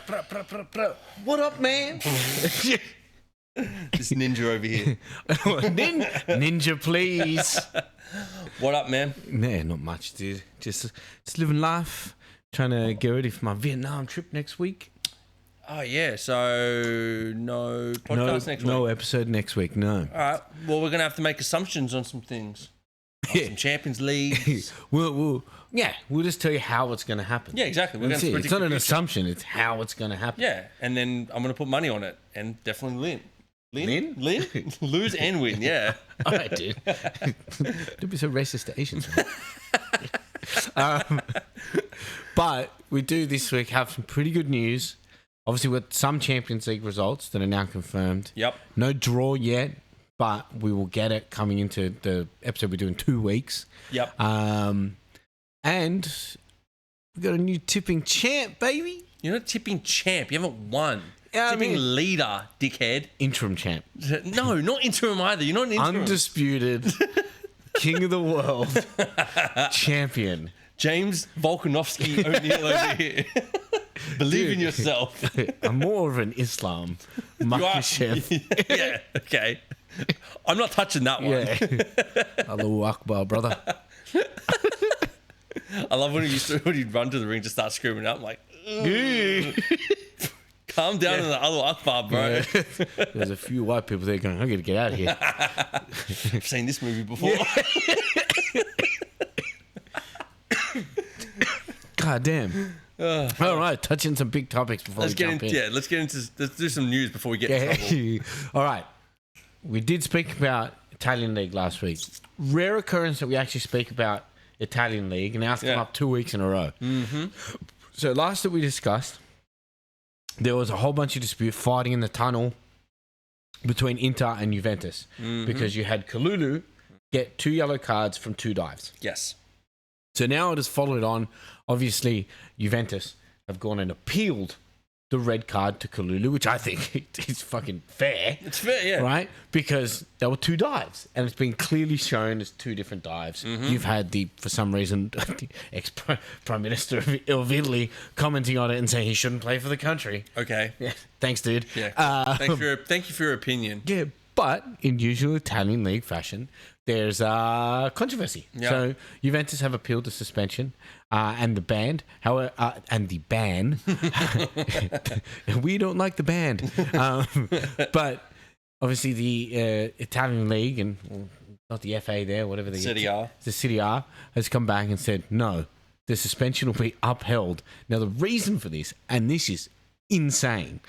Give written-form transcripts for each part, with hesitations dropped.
What up, man? This ninja over here. Ninja, please. What up, man? Nah, not much, dude. Just living life. Trying to get ready for my Vietnam trip next week. Oh, yeah. So, no podcast next week? No episode next week, no. All right. Well, we're going to have to make assumptions on some things. Some Champions League. We'll just tell you how it's going to happen. Yeah, exactly. It's not an assumption. It's how it's going to happen. Yeah, and then I'm going to put money on it and definitely win. Lose and win, yeah. All right, dude. Don't be so racist to Asians, man. But we do this week have some pretty good news. Obviously, with some Champions League results that are now confirmed. Yep. No draw yet, but we will get it coming into the episode we do in 2 weeks. Yep. And we got a new tipping champ, baby. You're not tipping champ. You haven't won. Yeah, tipping leader, dickhead. Interim champ. No, not interim either. You're not an interim. Undisputed king of the world, champion. James Volkanovski O'Neill over here. Believe in yourself. I'm more of an Islam Makhachev. Yeah, okay. I'm not touching that one. Yeah. Allahu Akbar, brother. I love when he'd run to the ring to start screaming out. I'm like, calm down in the Allahu Akbar, bro. Yeah. There's a few white people there going, I'm going to get out of here. I've seen this movie before. Yeah. God damn. All right, touching some big topics before we jump in. Yeah, let's do some news before we get in trouble. All right. We did speak about Italian League last week. Rare occurrence that we actually speak about Italian League, and now it's come up 2 weeks in a row. Mm-hmm. So last that we discussed, there was a whole bunch of dispute fighting in the tunnel between Inter and Juventus because you had Kalulu get 2 yellow cards from 2 dives. Yes. So now it has followed on. Obviously, Juventus have gone and appealed the red card to Kalulu, which I think is fucking fair. It's fair, yeah. Right? Because there were 2 dives, and it's been clearly shown as 2 different dives. Mm-hmm. You've had for some reason, the ex-Prime Minister of Italy commenting on it and saying he shouldn't play for the country. Okay. Yeah. Thanks, dude. Yeah. Thank you for your opinion. Yeah, but in usual Italian league fashion, there's controversy. Yeah. So Juventus have appealed the suspension and the ban. However, and the ban. We don't like the ban. But obviously the Italian league and not the FA there, whatever the Serie A has come back and said no, the suspension will be upheld. Now the reason for this, and this is insane,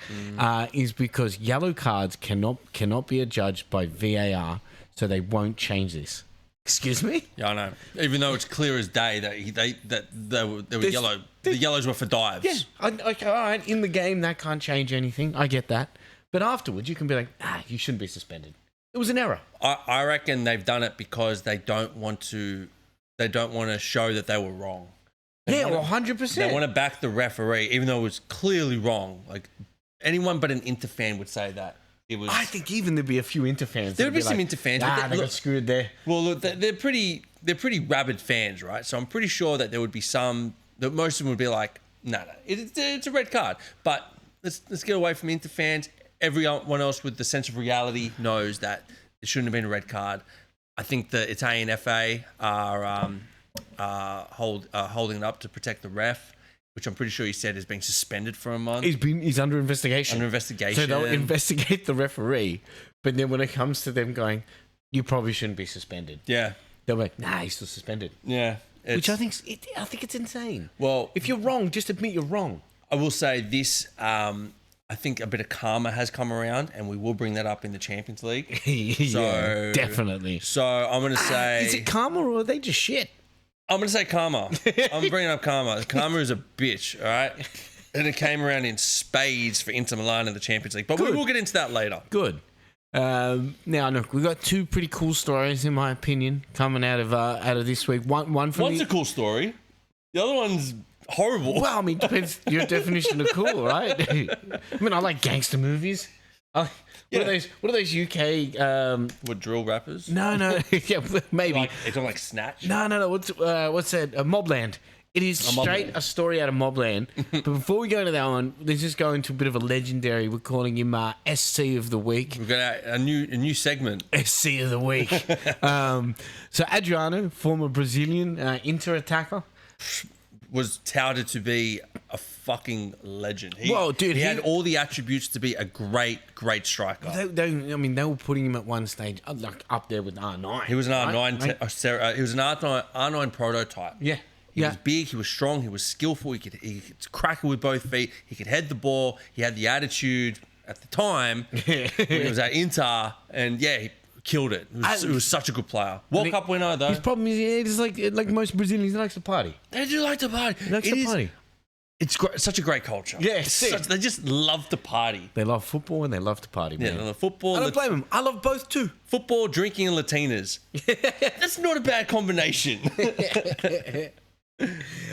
is because yellow cards cannot be adjudged by VAR. So they won't change this. Excuse me? Yeah, I know. Even though it's clear as day that they were yellow. The yellows were for dives. Yeah. Okay, all right. In the game, that can't change anything. I get that. But afterwards, you can be like, you shouldn't be suspended. It was an error. I reckon they've done it because they don't want to show that they were wrong. They 100%. They want to back the referee, even though it was clearly wrong. Like anyone but an Inter fan would say that. I think even there'd be a few Inter fans. There'd be some Inter fans. They got screwed there. Well, look, they're pretty rabid fans, right? So I'm pretty sure that there would be some that most of them would be like, no, it's a red card. But let's get away from Inter fans. Everyone else with the sense of reality knows that it shouldn't have been a red card. I think the Italian FA are holding it up to protect the ref, which I'm pretty sure he said is being suspended for a month. He's under investigation. So they'll investigate the referee, but then when it comes to them going, you probably shouldn't be suspended. Yeah. They'll be like, he's still suspended. Yeah. Which I think it's insane. Well, if you're wrong, just admit you're wrong. I will say this, I think a bit of karma has come around, and we will bring that up in the Champions League. Yeah, definitely. So I'm going to say... Is it karma or are they just shit? I'm going to say karma. I'm bringing up karma. Karma is a bitch, all right? And it came around in spades for Inter Milan in the Champions League. But we will get into that later. Good. Now, look, we've got 2 pretty cool stories, in my opinion, coming out of this week. One's a cool story. The other one's horrible. Well, I mean, depends your definition of cool, right? I mean, I like gangster movies. What are those UK? What, drill rappers? No. Yeah, maybe. It's on like Snatch. No. What's that? Mobland It is straight a story out of Mobland. But before we go into that one, let's just go into a bit of a legendary. We're calling him SC of the Week. We've got a new segment. SC of the Week. So Adriano, former Brazilian Inter attacker. Was touted to be a fucking legend. He had all the attributes to be a great striker. They were putting him at one stage like up there with R9. He was an R9. Right? He was an R9 prototype. Yeah. He was big, he was strong, he was skillful, he could crack it with both feet, he could head the ball, he had the attitude at the time when he was at Inter, and he killed it. It was such a good player. World Cup winner, though. His problem is like most Brazilians, he likes to party. They do like to party. He likes to party. It's such a great culture. Yeah, they just love to party. They love football and they love to party, man. Yeah, they love football. I don't blame them. I love both too. Football, drinking, and Latinas. That's not a bad combination.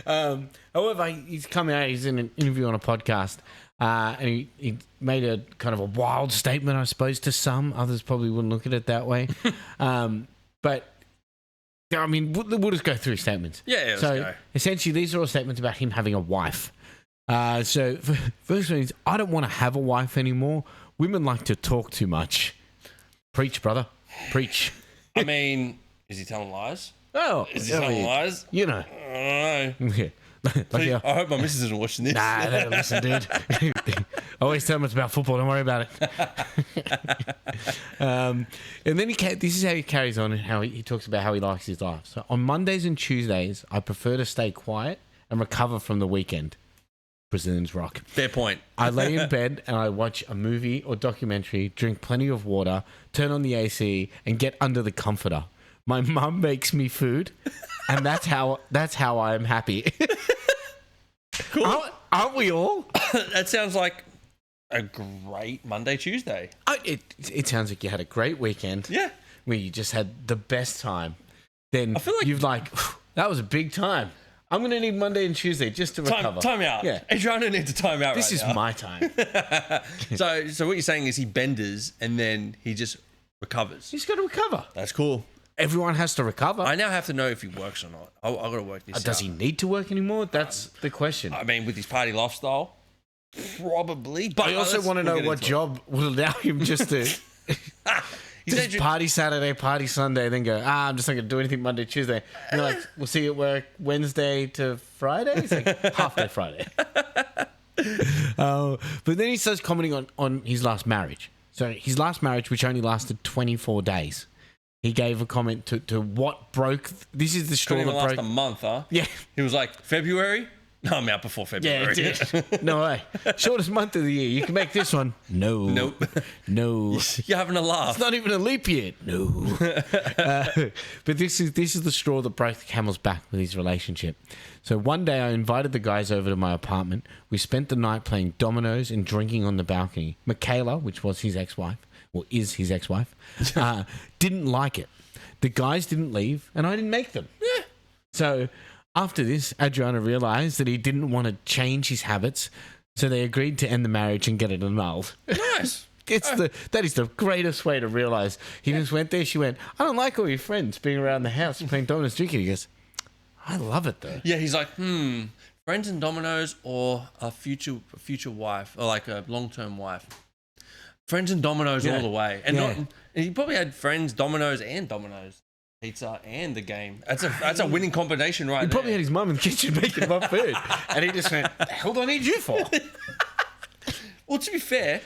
However, he's come out. He's in an interview on a podcast, and he made a kind of a wild statement, I suppose, to some. Others probably wouldn't look at it that way. But I mean, we'll just go through his statements. Yeah, let's go. Essentially, these are all statements about him having a wife. So first one is, I don't want to have a wife anymore. Women like to talk too much. Preach, brother. Preach. I mean, is he telling lies? Oh, is he telling lies? You know. I don't know. Yeah. I hope my missus isn't watching this. Nah, they don't listen, dude. I always tell them it's about football. Don't worry about it. And then this is how he carries on and how he talks about how he likes his life. So on Mondays and Tuesdays, I prefer to stay quiet and recover from the weekend. Brazilians rock. Fair point. I lay in bed and I watch a movie or documentary, drink plenty of water, turn on the AC, and get under the comforter. My mum makes me food, and that's how I am happy. Cool. Aren't we all? That sounds like a great Monday, Tuesday. It sounds like you had a great weekend. Yeah. Where you just had the best time. Then I feel like you've that was a big time. I'm going to need Monday and Tuesday just to recover. Time out. Yeah. Adriano needs a time out This is my time. So what you're saying is he benders and then he just recovers. He's got to recover. That's cool. Everyone has to recover. I now have to know if he works or not. I've got to work this out. Does he need to work anymore? That's the question. I mean, with his party lifestyle, probably. But I also want to know what job will allow him just to just party Saturday, party Sunday, then go, I'm just not going to do anything Monday, Tuesday. And you're like, we'll see you at work Wednesday to Friday? It's like half day Friday. But then he starts commenting on his last marriage. So his last marriage, which only lasted 24 days. He gave a comment to what broke. This is the straw that broke. Last a month, huh? Yeah. He was like, February? No, I'm out before February. Yeah, it did. No way. Shortest month of the year. You can make this one. No. Nope. No. You're having a laugh. It's not even a leap year. No. But this is the straw that broke the camel's back with his relationship. So one day I invited the guys over to my apartment. We spent the night playing dominoes and drinking on the balcony. Michaela, which was his ex-wife, or is his ex-wife, didn't like it. The guys didn't leave, and I didn't make them. Yeah. So after this, Adriano realised that he didn't want to change his habits, so they agreed to end the marriage and get it annulled. Nice. That is the greatest way to realise. He just went there, she went, I don't like all your friends being around the house playing dominoes drinking. He goes, I love it though. Yeah, he's like, friends and dominoes or a future wife, or like a long-term wife. Friends and dominoes all the way. And he probably had friends, dominoes, and dominoes. Pizza and the game. That's a winning combination right there. He probably had his mum in the kitchen making him up food. And he just went, the hell do I need you for? Well, to be fair,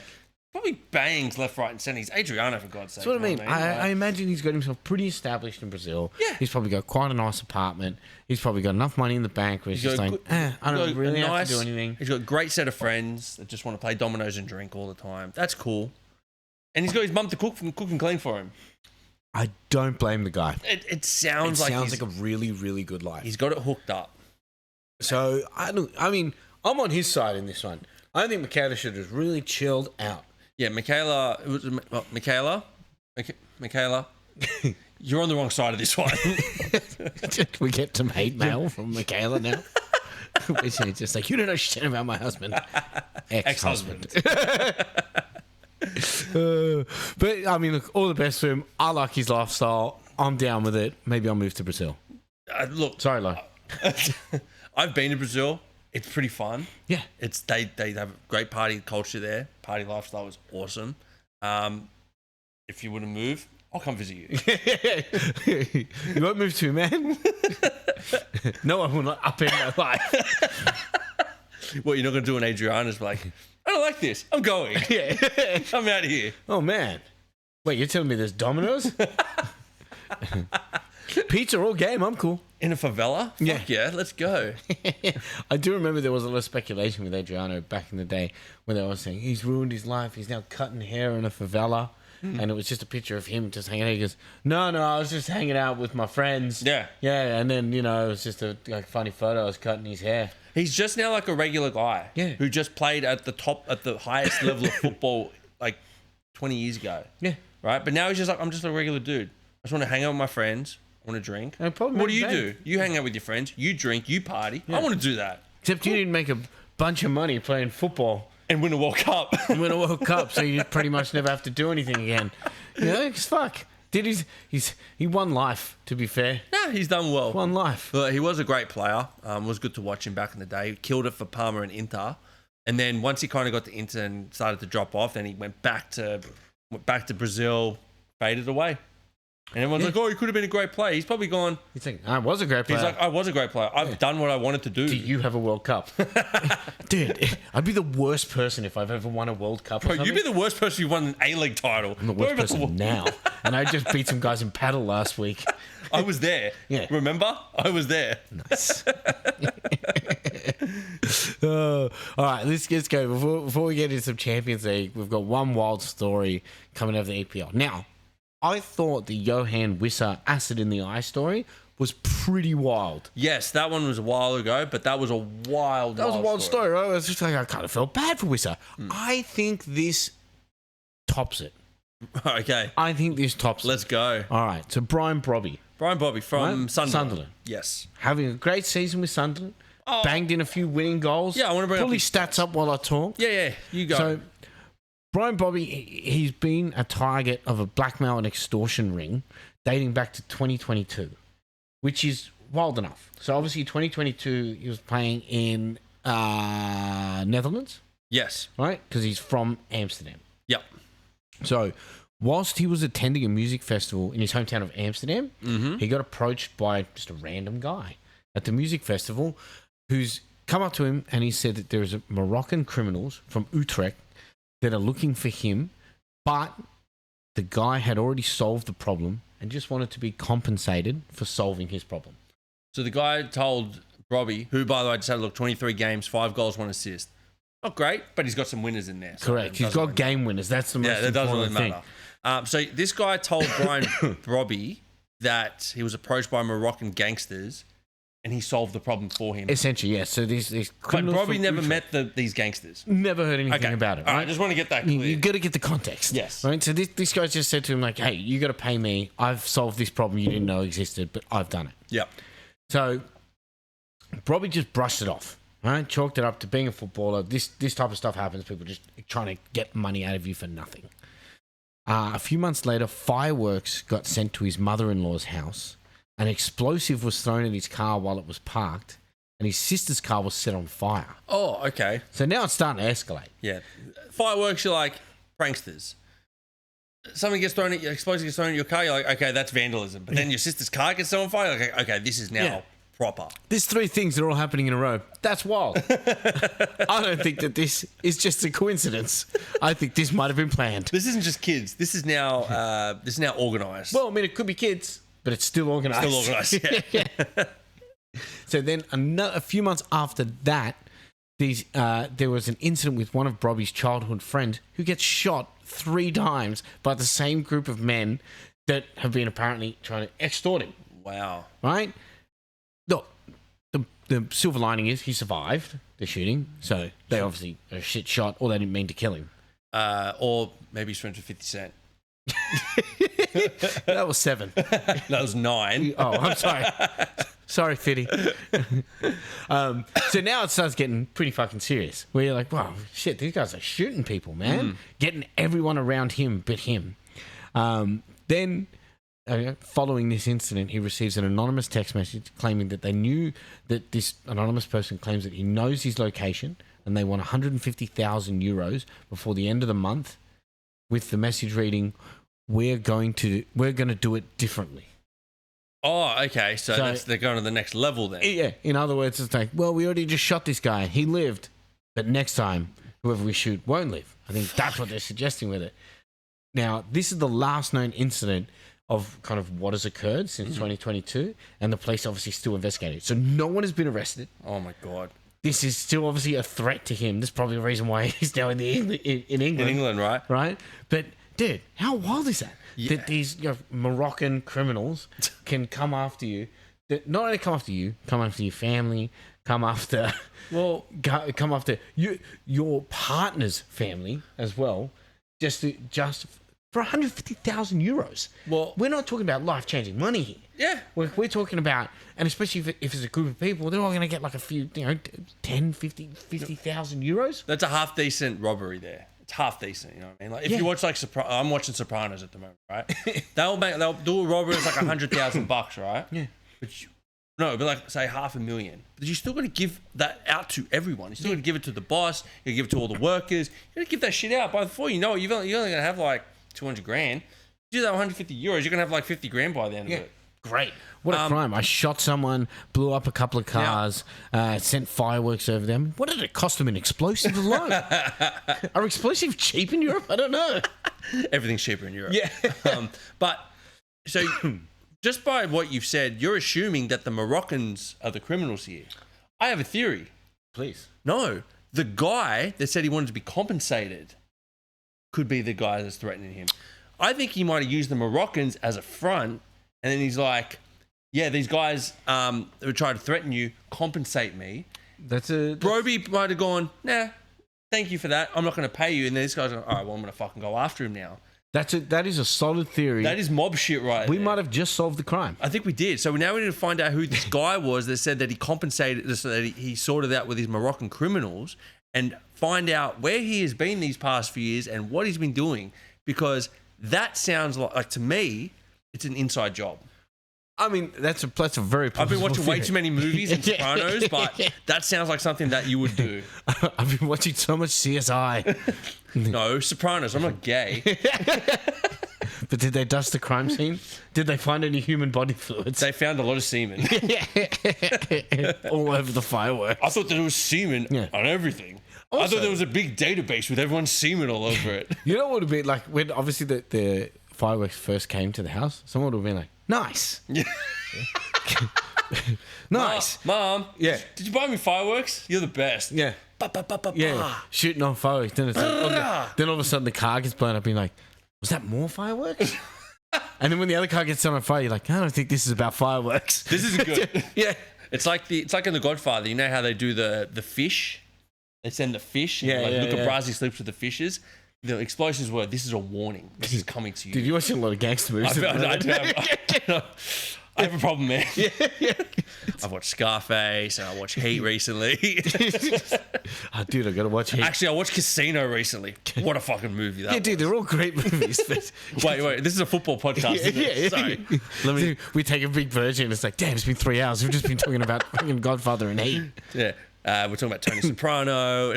probably bangs left, right, and centre. He's Adriano, for God's sake. That's what I mean. I imagine he's got himself pretty established in Brazil. Yeah. He's probably got quite a nice apartment. He's probably got enough money in the bank where he's just like, I don't really have to do anything. He's got a great set of friends that just want to play dominoes and drink all the time. That's cool. And he's got his mum to cook and clean for him. I don't blame the guy. It sounds like a really, really good life. He's got it hooked up. So, I mean, I'm on his side in this one. I don't think Michaela should have really chilled out. Yeah, Michaela, you're on the wrong side of this one. We get some hate mail from Michaela now. She's just like, you don't know shit about my husband. Ex-husband. But I mean, look, all the best for him. I like his lifestyle. I'm down with it. Maybe I'll move to Brazil. Look, sorry, Lo. I've been to Brazil. It's pretty fun. Yeah. They have a great party culture there. Party lifestyle is awesome. If you were to move, I'll come visit you. You won't move too, man. No one will not upend my life. What, you're not going to do an Adriana's like, I don't like this. I'm going. Yeah. I'm out of here. Oh, man. Wait, you're telling me there's Domino's? Pizza all game. I'm cool. In a favela? Yeah. Fuck yeah, let's go. I do remember there was a lot of speculation with Adriano back in the day when they were saying he's ruined his life. He's now cutting hair in a favela. And it was just a picture of him just hanging out. He goes, no, I was just hanging out with my friends. Yeah. Yeah, and then, it was just a funny photo. I was cutting his hair. He's just now like a regular guy. Yeah. Who just played at the highest level of football like 20 years ago. Yeah. Right? But now he's just like, I'm just a regular dude. I just want to hang out with my friends. I want to drink. No problem, What do you mate. do? You hang out with your friends. You drink. You party. I want to do that. Except you didn't make a bunch of money playing football And win a World Cup. and win a World Cup, so you pretty much never have to do anything again. Because fuck. He won life, to be fair. Yeah, he's done well. Won life. But he was a great player. It was good to watch him back in the day. He killed it for Parma and Inter. And then once he kind of got to Inter and started to drop off, then he went back to Brazil, faded away. And everyone's like, oh, he could have been a great player. He's probably gone. You think, I was a great player. He's like, I was a great player. I've done what I wanted to do. Do you have a World Cup? Dude, I'd be the worst person if I've ever won a World Cup. Bro, you'd be the worst person who won an A-League title. I'm the worst person now. And I just beat some guys in paddle last week. I was there. Yeah. Remember? I was there. Nice. All right, let's go. Before we get into some Champions League, we've got one wild story coming out of the EPL. Now, I thought the Johan Wissa acid in the eye story was pretty wild. Yes, that one was a while ago, but that was a wild Story, right? It was just like, I kind of felt bad for Wissa. I think this tops it. Okay. I think this tops Let's it. go. All right, so Brian Brobby. Brian Bobby from Right? Sunderland. Yes. Having a great season with Sunderland. Oh. Banged in a few winning goals. Yeah, I want to bring Pull up his stats up while I talk. Yeah, you go. So, Brian Bobby, he's been a target of a blackmail and extortion ring dating back to 2022, which is wild enough. So, obviously, 2022, he was playing in Netherlands, yes. right? Because he's from Amsterdam. Yep. So, whilst he was attending a music festival in his hometown of Amsterdam, he got approached by just a random guy at the music festival who's come up to him and he said that there's Moroccan criminals from Utrecht that are looking for him, but the guy had already solved the problem and just wanted to be compensated for solving his problem. So the guy told Robbie, who, by the way, just had, 23 games, 5 goals, 1 assist. Not great, but he's got some winners in there. So Correct. He's got game winners. That's the most that doesn't really important matter. thing. So this guy told Brian Robbie that he was approached by Moroccan gangsters and he solved the problem for him. Essentially, yes. So these But criminals Robbie from never Utrecht met these gangsters. never heard anything about it. All Right? right, just want to get that clear. You got to get the context. Yes. Right. So this guy just said to him like, "Hey, you got to pay me. I've solved this problem you didn't know existed, but I've done it." Yep. So Robbie just brushed it off. Right. Chalked it up to being a footballer. This type of stuff happens. People just trying to get money out of you for nothing. A few months later, fireworks got sent to his mother-in-law's house. An explosive was thrown in his car while it was parked, and his sister's car was set on fire. Oh, okay. So now it's starting to escalate. Yeah. Fireworks, you're like pranksters. Something gets thrown at you, explosive gets thrown at your car, you're like, okay, that's vandalism. But then your sister's car gets set on fire, you're like, okay, this is now proper. There's 3 things that are all happening in a row. That's wild. I don't think that this is just a coincidence. I think this might have been planned. This isn't just kids. This is now organised. Well, I mean, it could be kids, but it's still organised. Still organised, yeah. So then a few months after that, there was an incident with one of Bobby's childhood friends who gets shot 3 times by the same group of men that have been apparently trying to extort him. Wow. Right? Look, the silver lining is he survived the shooting, so they obviously are a shit shot, or they didn't mean to kill him. Or maybe he's friends with 50 Cent. That was 7. That was 9. Oh, I'm sorry. Sorry, Fitty. So now it starts getting pretty fucking serious. Where you're like, wow, shit, these guys are shooting people, man. Getting everyone around him but him. Then following this incident, he receives an anonymous text message claiming that they knew that this anonymous person claims that he knows his location and they want 150,000 euros before the end of the month, with the message reading, "We're going to do it differently." Oh, okay. So they're going to the next level then. Yeah. In other words, it's like, well, we already just shot this guy. He lived, but next time, whoever we shoot won't live. I think that's what they're suggesting with it. Now, this is the last known incident of kind of what has occurred since 2022, and the police obviously still investigating. So no one has been arrested. Oh my God. This is still obviously a threat to him. This is probably the reason why he's now in England. In England, right? Right? But, dude, how wild is that? Yeah. That these Moroccan criminals can come after you. That not only come after you, come after your family, come after your partner's family as well, just for 150,000 euros. Well, we're not talking about life-changing money here. Yeah. We're talking about, and especially if it's a group of people, they're all going to get like a few, 10, 50,000 euros. That's a half decent robbery there. It's half decent, you know what I mean? Like if you watch like I'm watching Sopranos at the moment, right? they'll do a robbery that's like $100,000, right? Yeah. But like say 500,000. But you still got to give that out to everyone. You still got to give it to the boss. You got to give it to all the workers. You got to give that shit out. By before you know it, you're only going to have like 200 grand. You do that 150 euros, you're going to have like 50 grand by the end of it. Great. What a crime. I shot someone, blew up a couple of cars, sent fireworks over them. What did it cost them in explosives alone? Are explosives cheap in Europe? I don't know. Everything's cheaper in Europe. Yeah. But so just by what you've said, you're assuming that the Moroccans are the criminals here. I have a theory. Please. No. The guy that said he wanted to be compensated could be the guy that's threatening him. I think he might have used the Moroccans as a front. And then he's like, yeah, these guys were trying to threaten you, compensate me. Broby might have gone, nah, thank you for that. I'm not going to pay you. And then this guy's like, all right, well, I'm going to fucking go after him now. That is a solid theory. That is mob shit right We there. might have just solved the crime. I think we did. So now we need to find out who this guy was that said that he compensated, so that he sorted out with his Moroccan criminals, and find out where he has been these past few years and what he's been doing. Because that sounds like to me, it's an inside job. I mean, that's a very. I've been watching theory. way too many movies and Sopranos, but that sounds like something that you would do. I've been watching so much CSI. No, Sopranos. I'm not gay. But did they dust the crime scene? Did they find any human body fluids? They found a lot of semen. All over the fireworks. I thought that it was semen on everything. Also, I thought there was a big database with everyone's semen all over it. You know what would be like when obviously the fireworks first came to the house? Someone would have been like, nice. Yeah. Nice. Mom. Yeah. Did you buy me fireworks? You're the best. Yeah. Yeah. Shooting on fireworks. Then, then all of a sudden the car gets blown up, being like, was that more fireworks? And then when the other car gets set on fire, you're like, I don't think this is about fireworks. This isn't good. Yeah. It's like in The Godfather. You know how they do the fish? They send the fish. And Luca Brasi sleeps with the fishes. The explosions were, this is a warning. This is coming to you. Did you watch a lot of gangster movies? I have a problem, man. I've watched Scarface and I watched Heat recently. Oh, dude, I got to watch Heat. Actually, I watched Casino recently. What a fucking movie that was. Dude, they're all great movies. But wait, this is a football podcast, isn't it? Sorry. We take a big version. It's like, damn, it's been 3 hours. We've just been talking about fucking Godfather and Heat. Yeah. We're talking about Tony Soprano.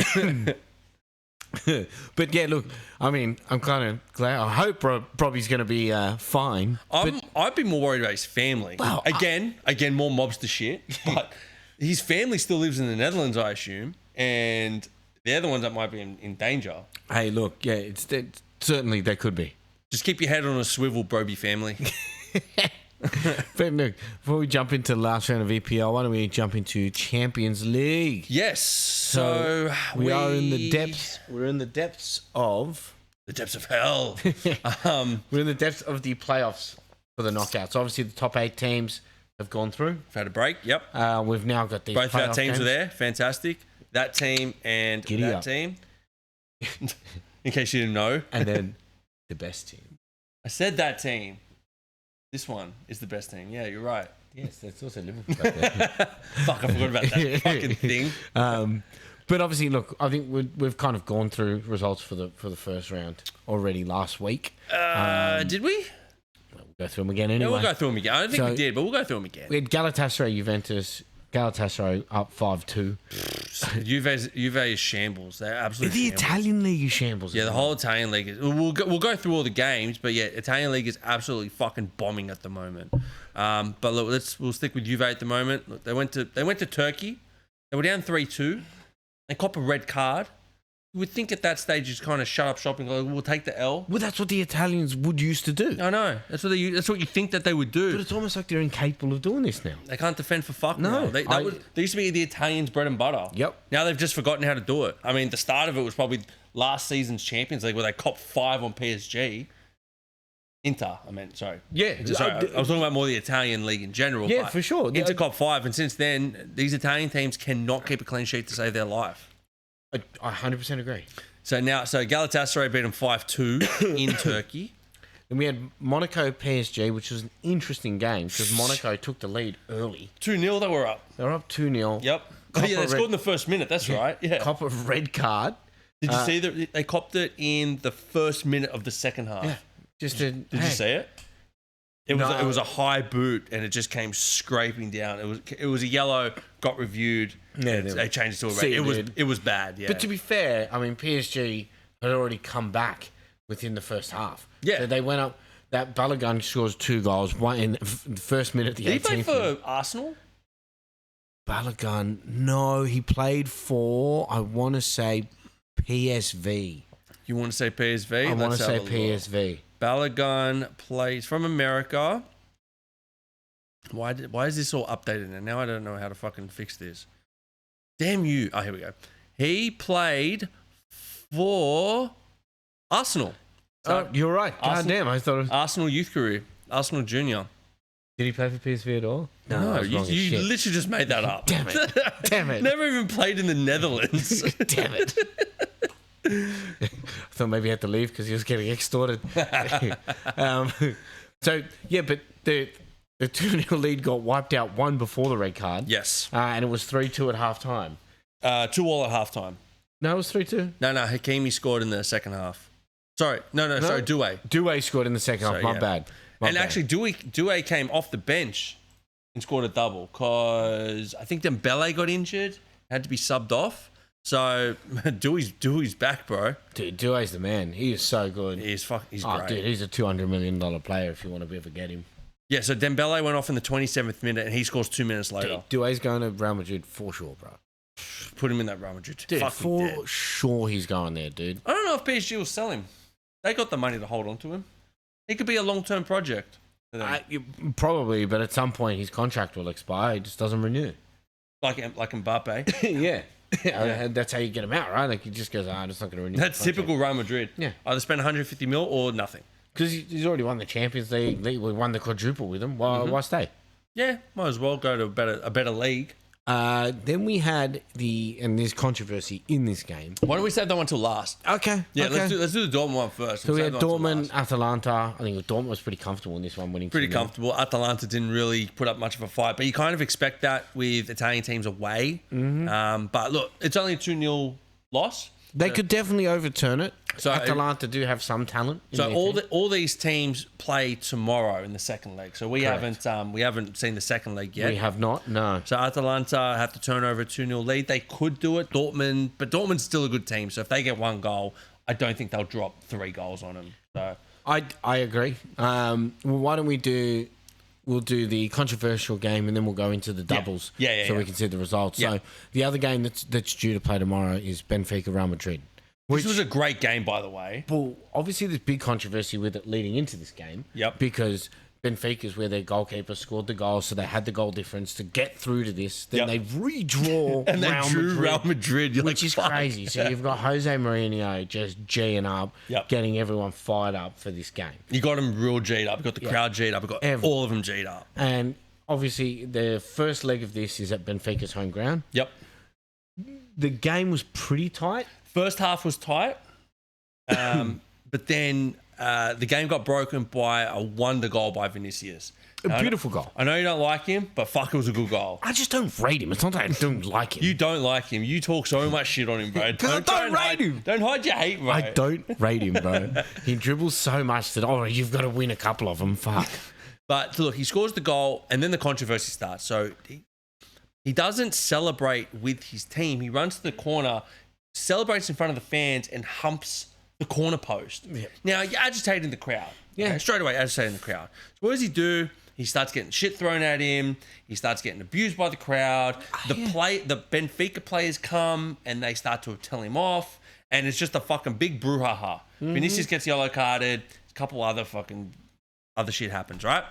But yeah, look, I mean, I'm kind of glad. I hope Robbie's going to be fine. I'd be more worried about his family. Well, again, more mobster shit. But his family still lives in the Netherlands, I assume, and they're the ones that might be in danger. Hey, look, yeah, it's certainly they could be. Just keep your head on a swivel, Broby family. But look, before we jump into the last round of EPL, why don't we jump into Champions League? Yes. So we are in the depths. We're in the depths of the depths of hell. We're in the depths of the playoffs for the knockouts. Obviously, the top 8 teams have gone through. We've had a break. Yep. We've now got these. Both our teams games. are there. Fantastic. That team and that team. In case you didn't know. And then the best team. I said that team. This one is the best team. Yeah, you're right. Yes, that's also Liverpool. Fuck, I forgot about that fucking thing. But obviously, look, I think we've kind of gone through results for the first round already last week. Did we? Go through them again Yeah, anyway. we'll go through them again. I don't think So- we did, but we'll go through them again. We had Galatasaray, Juventus. Galatasaray up 5-2. Juve is shambles. They're absolutely The shambles. Italian league is shambles. Yeah, as the well. whole Italian league is. We'll go through all the games, but yeah, Italian league is absolutely fucking bombing at the moment. But look, we'll stick with Juve at the moment. Look, they went to Turkey. They were down 3-2. They cop a red card. You would think at that stage just kind of shut up shop and go, we'll take the L. Well, that's what the Italians would used to do. I know. That's what you think that they would do. But it's almost like they're incapable of doing this now. They can't defend for fuck No, now. They used to be the Italians' bread and butter. Yep. Now they've just forgotten how to do it. I mean, the start of it was probably last season's Champions League where they copped 5 on PSG. Inter, I meant, sorry. Yeah. Sorry, I was talking about more the Italian league in general. Yeah, but for sure. Inter copped 5, and since then, these Italian teams cannot keep a clean sheet to save their life. I 100% agree. So Galatasaray beat them 5-2 in Turkey. Then we had Monaco PSG, which was an interesting game because Monaco took the lead early. 2-0 they were up. They were up 2-0. Yep. Oh, yeah, they scored in the first minute. That's right. Yeah. Cop a red card. Did you see that they copped it in the first minute of the second half? Yeah. Did you see it? It was a high boot and it just came scraping down. It was a yellow, got reviewed. Yeah, they changed it to a red. It was bad. Yeah. But to be fair, I mean PSG had already come back within the first half. Yeah. So they went up. That Balogun scores 2 goals. One in the first minute of the 18th. Did he play for Arsenal? Balogun? No, he played for, I want to say, PSV. You want to say PSV? I want to Let's say have a look. PSV. Balogun plays from America. Why is this all updated now? Now I don't know how to fucking fix this. Damn you. Oh, here we go. He played for Arsenal. Oh, you're right. God damn, I thought it was... Arsenal youth career. Arsenal junior. Did he play for PSV at all? No, I was you wrong as shit. literally just made that up. Damn it. Damn it. Never even played in the Netherlands. Damn it. I thought maybe he had to leave because he was getting extorted. So, yeah, but the 2-0 lead got wiped out one before the red card. Yes. And it was 3-2 at halftime. 2-2 at halftime. No, it was 3-2. No, Hakimi scored in the second half. Sorry, sorry, Doué. Doué scored in the second half. My bad. Actually, Doué came off the bench and scored a double because I think Dembele got injured, had to be subbed off. So Doué's back, bro. Dude, Doué's the man. He is so good. He's great. Dude, he's a $200 million player if you want to ever get him. Yeah, so Dembele went off in the 27th minute and he scores 2 minutes later. Dude, Doué's going to Real Madrid for sure, bro. Put him in that Real Madrid. Dude, Fuck me dead. for sure he's going there, dude. I don't know if PSG will sell him. They got the money to hold on to him. He could be a long-term project. Probably, but at some point his contract will expire. He just doesn't renew. Like Mbappe. Yeah. That's how you get him out, right? Like he just goes, I'm just not going to renew. That's the contract." typical Real Madrid. Yeah. Either spend 150 mil or nothing. Because he's already won the Champions League. We won the quadruple with him. Why stay? Yeah, might as well go to a better league. Then we had and there's controversy in this game. Why don't we save that one till last? Okay. Yeah, okay. let's do the Dortmund one first. So we We'll had save that one till Dortmund, last. Atalanta. I think Dortmund was pretty comfortable in this one, winning. Pretty 2-0. comfortable. Atalanta didn't really put up much of a fight, but you kind of expect that with Italian teams away. Mm-hmm. But look, it's only a 2-0 loss. They could definitely overturn it. So- Atalanta do have some talent. in So their team. all these teams play tomorrow in the second leg. So we Correct. haven't seen the second leg yet. We have not. No. So Atalanta have to turn over a 2-0 lead. They could do it. But Dortmund's still a good team. So if they get one goal, I don't think they'll drop 3 goals on them. So I agree. Well, why don't we'll do the controversial game and then we'll go into the doubles. Yeah, so yeah. we can see the results. Yeah. So the other game that's due to play tomorrow is Benfica Real Madrid. this was a great game, by the way. Well, obviously there's big controversy with it leading into this game. Yep. Because Benfica is where their goalkeeper scored the goal, so they had the goal difference to get through to this. Then they redraw And they drew Real Madrid. which is crazy. So you've got Jose Mourinho just G'ing up, getting everyone fired up for this game. You got them real G'd up. You got the crowd G'd up. You got all of them G'd up. And obviously the first leg of this is at Benfica's home ground. Yep. The game was pretty tight. First half was tight. But then the game got broken by a wonder goal by Vinicius. A beautiful goal. I know you don't like him, but fuck, it was a good goal. I just don't rate him. It's not that I don't like him. You don't like him. You talk so much shit on him, bro. Because I don't rate him. Don't hide your hate, bro. I don't rate him, bro. He dribbles so much that, you've got to win a couple of them. Fuck. But look, he scores the goal, and then the controversy starts. So he doesn't celebrate with his team. He runs to the corner, celebrates in front of the fans, and humps the corner post. Yeah. Now, you're agitating the crowd. Yeah. Okay? Straight away, agitating the crowd. So what does he do? He starts getting shit thrown at him. He starts getting abused by the crowd. The Benfica players come and they start to tell him off. And it's just a fucking big brouhaha. Vinicius gets yellow carded. A couple other shit happens, right?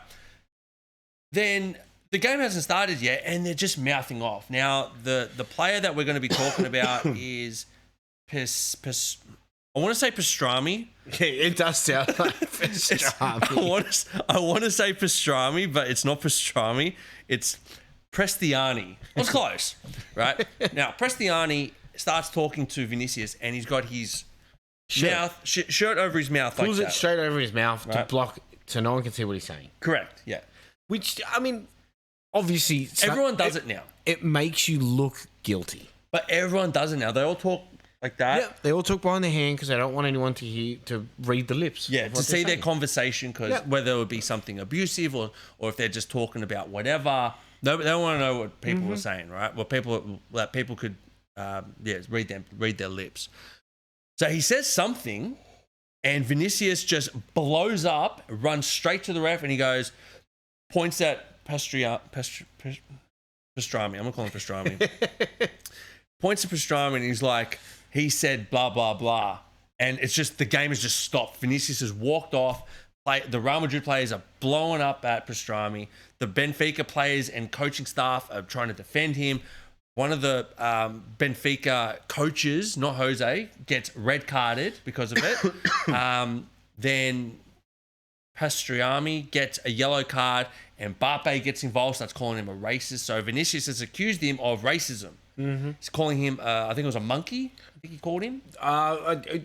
Then the game hasn't started yet and they're just mouthing off. Now, the player that we're going to be talking about is I want to say Pastrami. Yeah, it does sound like Pastrami. I want to say Pastrami, but it's not Pastrami. It's Prestiani. It was close, right? Now, Prestiani starts talking to Vinicius, and he's got his shirt over his mouth. Pulls it straight over his mouth to block, so no one can see what he's saying. Correct, yeah. Which, I mean, obviously... Everyone does it now. It makes you look guilty. But everyone does it now. They all talk... like that. Yeah, they all talk behind their hand because they don't want anyone to read the lips. Yeah, to see their conversation, because whether it would be something abusive or if they're just talking about whatever. They don't want to know what people were saying, right? What people could read their lips. So he says something, and Vinicius just blows up, runs straight to the ref, and he points at Pastrami. I'm gonna call him Pastrami. Points at Pastrami, and he's like, he said blah, blah, blah. And it's just, the game has just stopped. Vinicius has walked off. The Real Madrid players are blowing up at Pastrami. The Benfica players and coaching staff are trying to defend him. One of the Benfica coaches, not Jose, gets red carded because of it. Then Pastrami gets a yellow card, and Mbappe gets involved, starts calling him a racist. So Vinicius has accused him of racism. He's calling him, I think it was a monkey. I think he called him.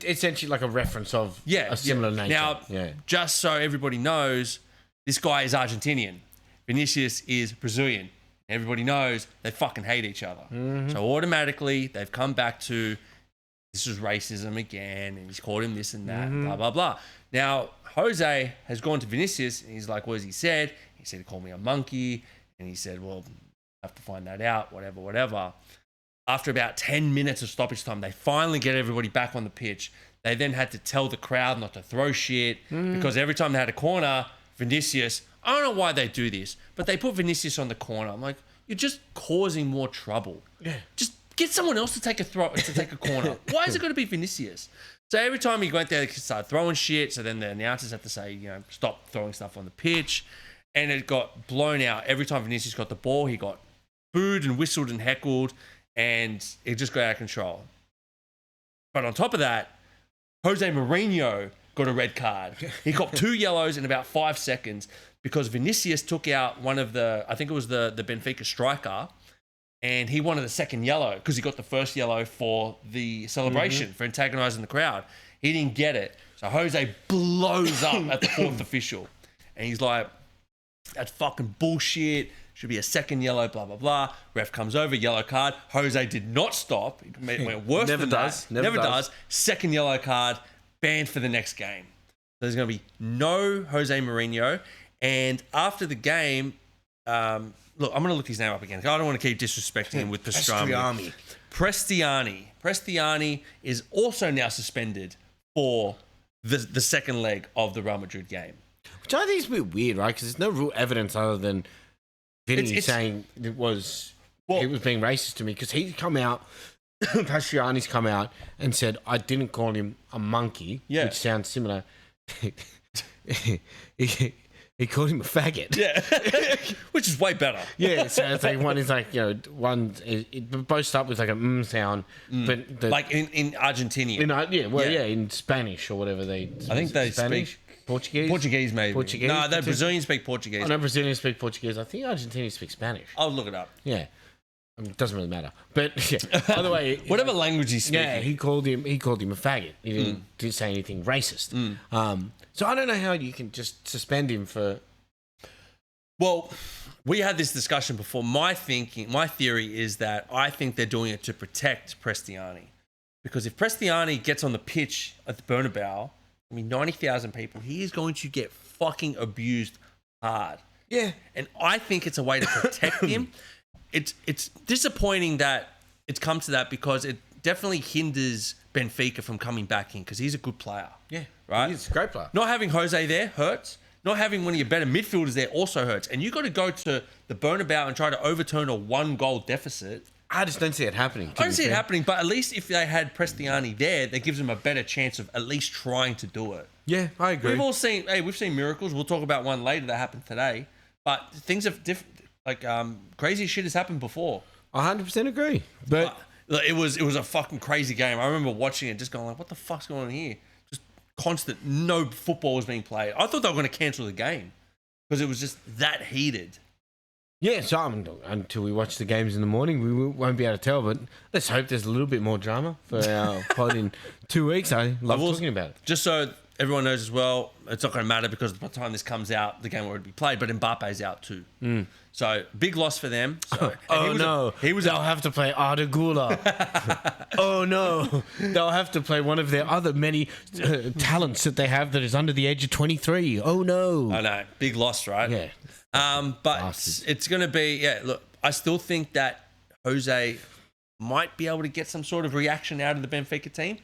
Essentially like a reference of a similar nature. Now, just so everybody knows, this guy is Argentinian. Vinicius is Brazilian. Everybody knows they fucking hate each other. So automatically they've come back to, this is racism again, and he's called him this and that, blah, blah, blah. Now, Jose has gone to Vinicius, and he's like, what has he said? He said he called me a monkey, and he said, well, I have to find that out, whatever. After about 10 minutes of stoppage time, they finally get everybody back on the pitch. They then had to tell the crowd not to throw shit because every time they had a corner, Vinicius, I don't know why they do this, but they put Vinicius on the corner. I'm like, you're just causing more trouble. Yeah. Just get someone else to take a corner. Why is it going to be Vinicius? So every time he went there, they started throwing shit. So then the announcers had to say, stop throwing stuff on the pitch. And it got blown out. Every time Vinicius got the ball, he got booed and whistled and heckled, and it just got out of control. But on top of that, Jose Mourinho got a red card. He got 2 yellows in about 5 seconds because Vinicius took out one of I think it was the Benfica striker, and he wanted the second yellow because he got the first yellow for the celebration, for antagonizing the crowd. He didn't get it. So Jose blows up at the 4th official, and he's like, that's fucking bullshit. Should be a second yellow, blah, blah, blah. Ref comes over, yellow card. Jose did not stop. It went worse than that. Never does. Second yellow card, banned for the next game. So there's going to be no Jose Mourinho. And after the game, look, I'm going to look his name up again. I don't want to keep disrespecting him with Pastrami. Prestiani is also now suspended for the second leg of the Real Madrid game. Which I think is a bit weird, right? Because there's no real evidence other than Vinny saying he was being racist to me. Because he's come out, Pastriani's come out and said, I didn't call him a monkey, which sounds similar. He called him a faggot. Yeah. Which is way better. Yeah, so it's like one is like, both start with like a sound. But like in Argentinian. In Spanish or whatever they... I think they Spanish? speak... Portuguese? Portuguese, maybe. Portuguese? No, the Brazilians speak Portuguese. I know Brazilians speak Portuguese. I think Argentinians speak Spanish. I'll look it up. Yeah. I mean, it doesn't really matter. But, yeah. By the way... Whatever language he's speaking. Yeah, he called him a faggot. He didn't say anything racist. So I don't know how you can just suspend him for Well, we had this discussion before. My theory is that I think they're doing it to protect Prestiani. Because if Prestiani gets on the pitch at the Bernabeu, 90,000 people, he is going to get fucking abused hard. Yeah. And I think it's a way to protect him. It's disappointing that it's come to that because it definitely hinders Benfica from coming back in because he's a good player. Yeah. Right? He's a great player. Not having Jose there hurts. Not having one of your better midfielders there also hurts. And you got to go to the Bernabeu and try to overturn a 1-goal deficit. I just don't see it happening. I don't see it happening, but at least if they had Prestiani there, that gives them a better chance of at least trying to do it. Yeah, I agree. We've seen miracles. We'll talk about one later that happened today. But things have crazy shit has happened before. 100% agree. But it was a fucking crazy game. I remember watching it, just going like, "What the fuck's going on here?" Just constant, no football was being played. I thought they were going to cancel the game because it was just that heated. yeah, so until we watch the games in the morning, we won't be able to tell. But let's hope there's a little bit more drama for our pod in 2 weeks. I love talking about it. Just so everyone knows as well, it's not going to matter because by the time this comes out, the game will already be played. But Mbappe's out too. So big loss for them. So, they'll have to play Arda Güler. Oh no, they'll have to play one of their other many talents that they have that is under the age of 23. Oh no. I know, big loss, right? Yeah. But Bastards. it's going to be, look, I still think that Jose might be able to get some sort of reaction out of the Benfica team.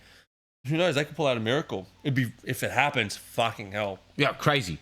Who knows? They could pull out a miracle. If it happens, fucking hell. Yeah, crazy.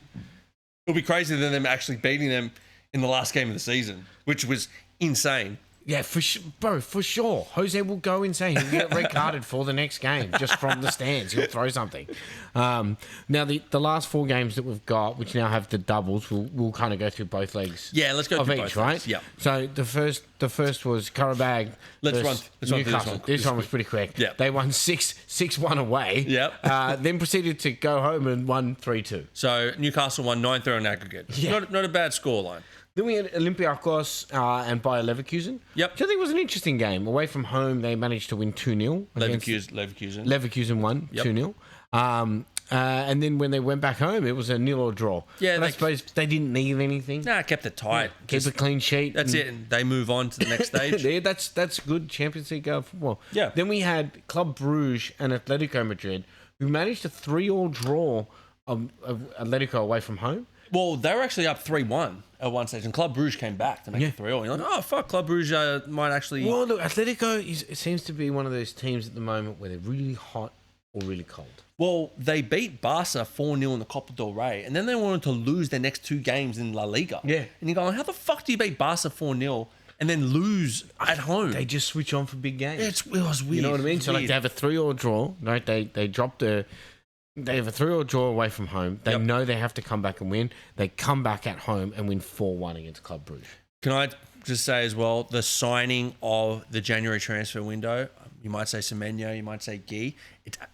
It'll be crazier than them actually beating them in the last game of the season, which was insane. Yeah, for sure. Jose will go insane. He'll get red carded for the next game just from the stands. He'll throw something. Now, the last 4 games that we've got, which now have the doubles, we'll kind of go through both legs. Yeah, let's go of through each, both right? legs. Yeah. So the first was Karabag. Let's run through Newcastle. This one was pretty quick. Yeah. They won 6-1 away. Yep. Then proceeded to go home and won 3-2. So Newcastle won 9-3 on aggregate. Yeah. Not a bad scoreline. Then we had Olympiacos and Bayer Leverkusen. Yep. Which I think was an interesting game. Away from home, they managed to win 2-0. Leverkusen. Leverkusen won 2-0. And then when they went back home, it was a 0 or draw. Yeah, but I suppose they didn't need anything. Nah, kept it tight. Keep a clean sheet. That's it. And they move on to the next stage. Yeah, that's good Champions League football. Yeah. Then we had Club Brugge and Atletico Madrid, who managed a 3-3 draw of Atletico away from home. Well, they were actually up 3-1 at one stage, and Club Brugge came back to make it 3-0. You're like, oh, fuck, Club Brugge might actually... Well, look, Atletico it seems to be one of those teams at the moment where they're really hot or really cold. Well, they beat Barca 4-0 in the Copa del Rey, and then they wanted to lose their next 2 games in La Liga. Yeah. And you're going, how the fuck do you beat Barca 4-0 and then lose at home? They just switch on for big games. It was weird. You know what I mean? So like they have a 3-3 draw, right? They have a 3-3 draw away from home. They know they have to come back and win. They come back at home and win 4-1 against Club Brugge. Can I just say as well, the signing of the January transfer window, you might say Semenyo, you might say Guy,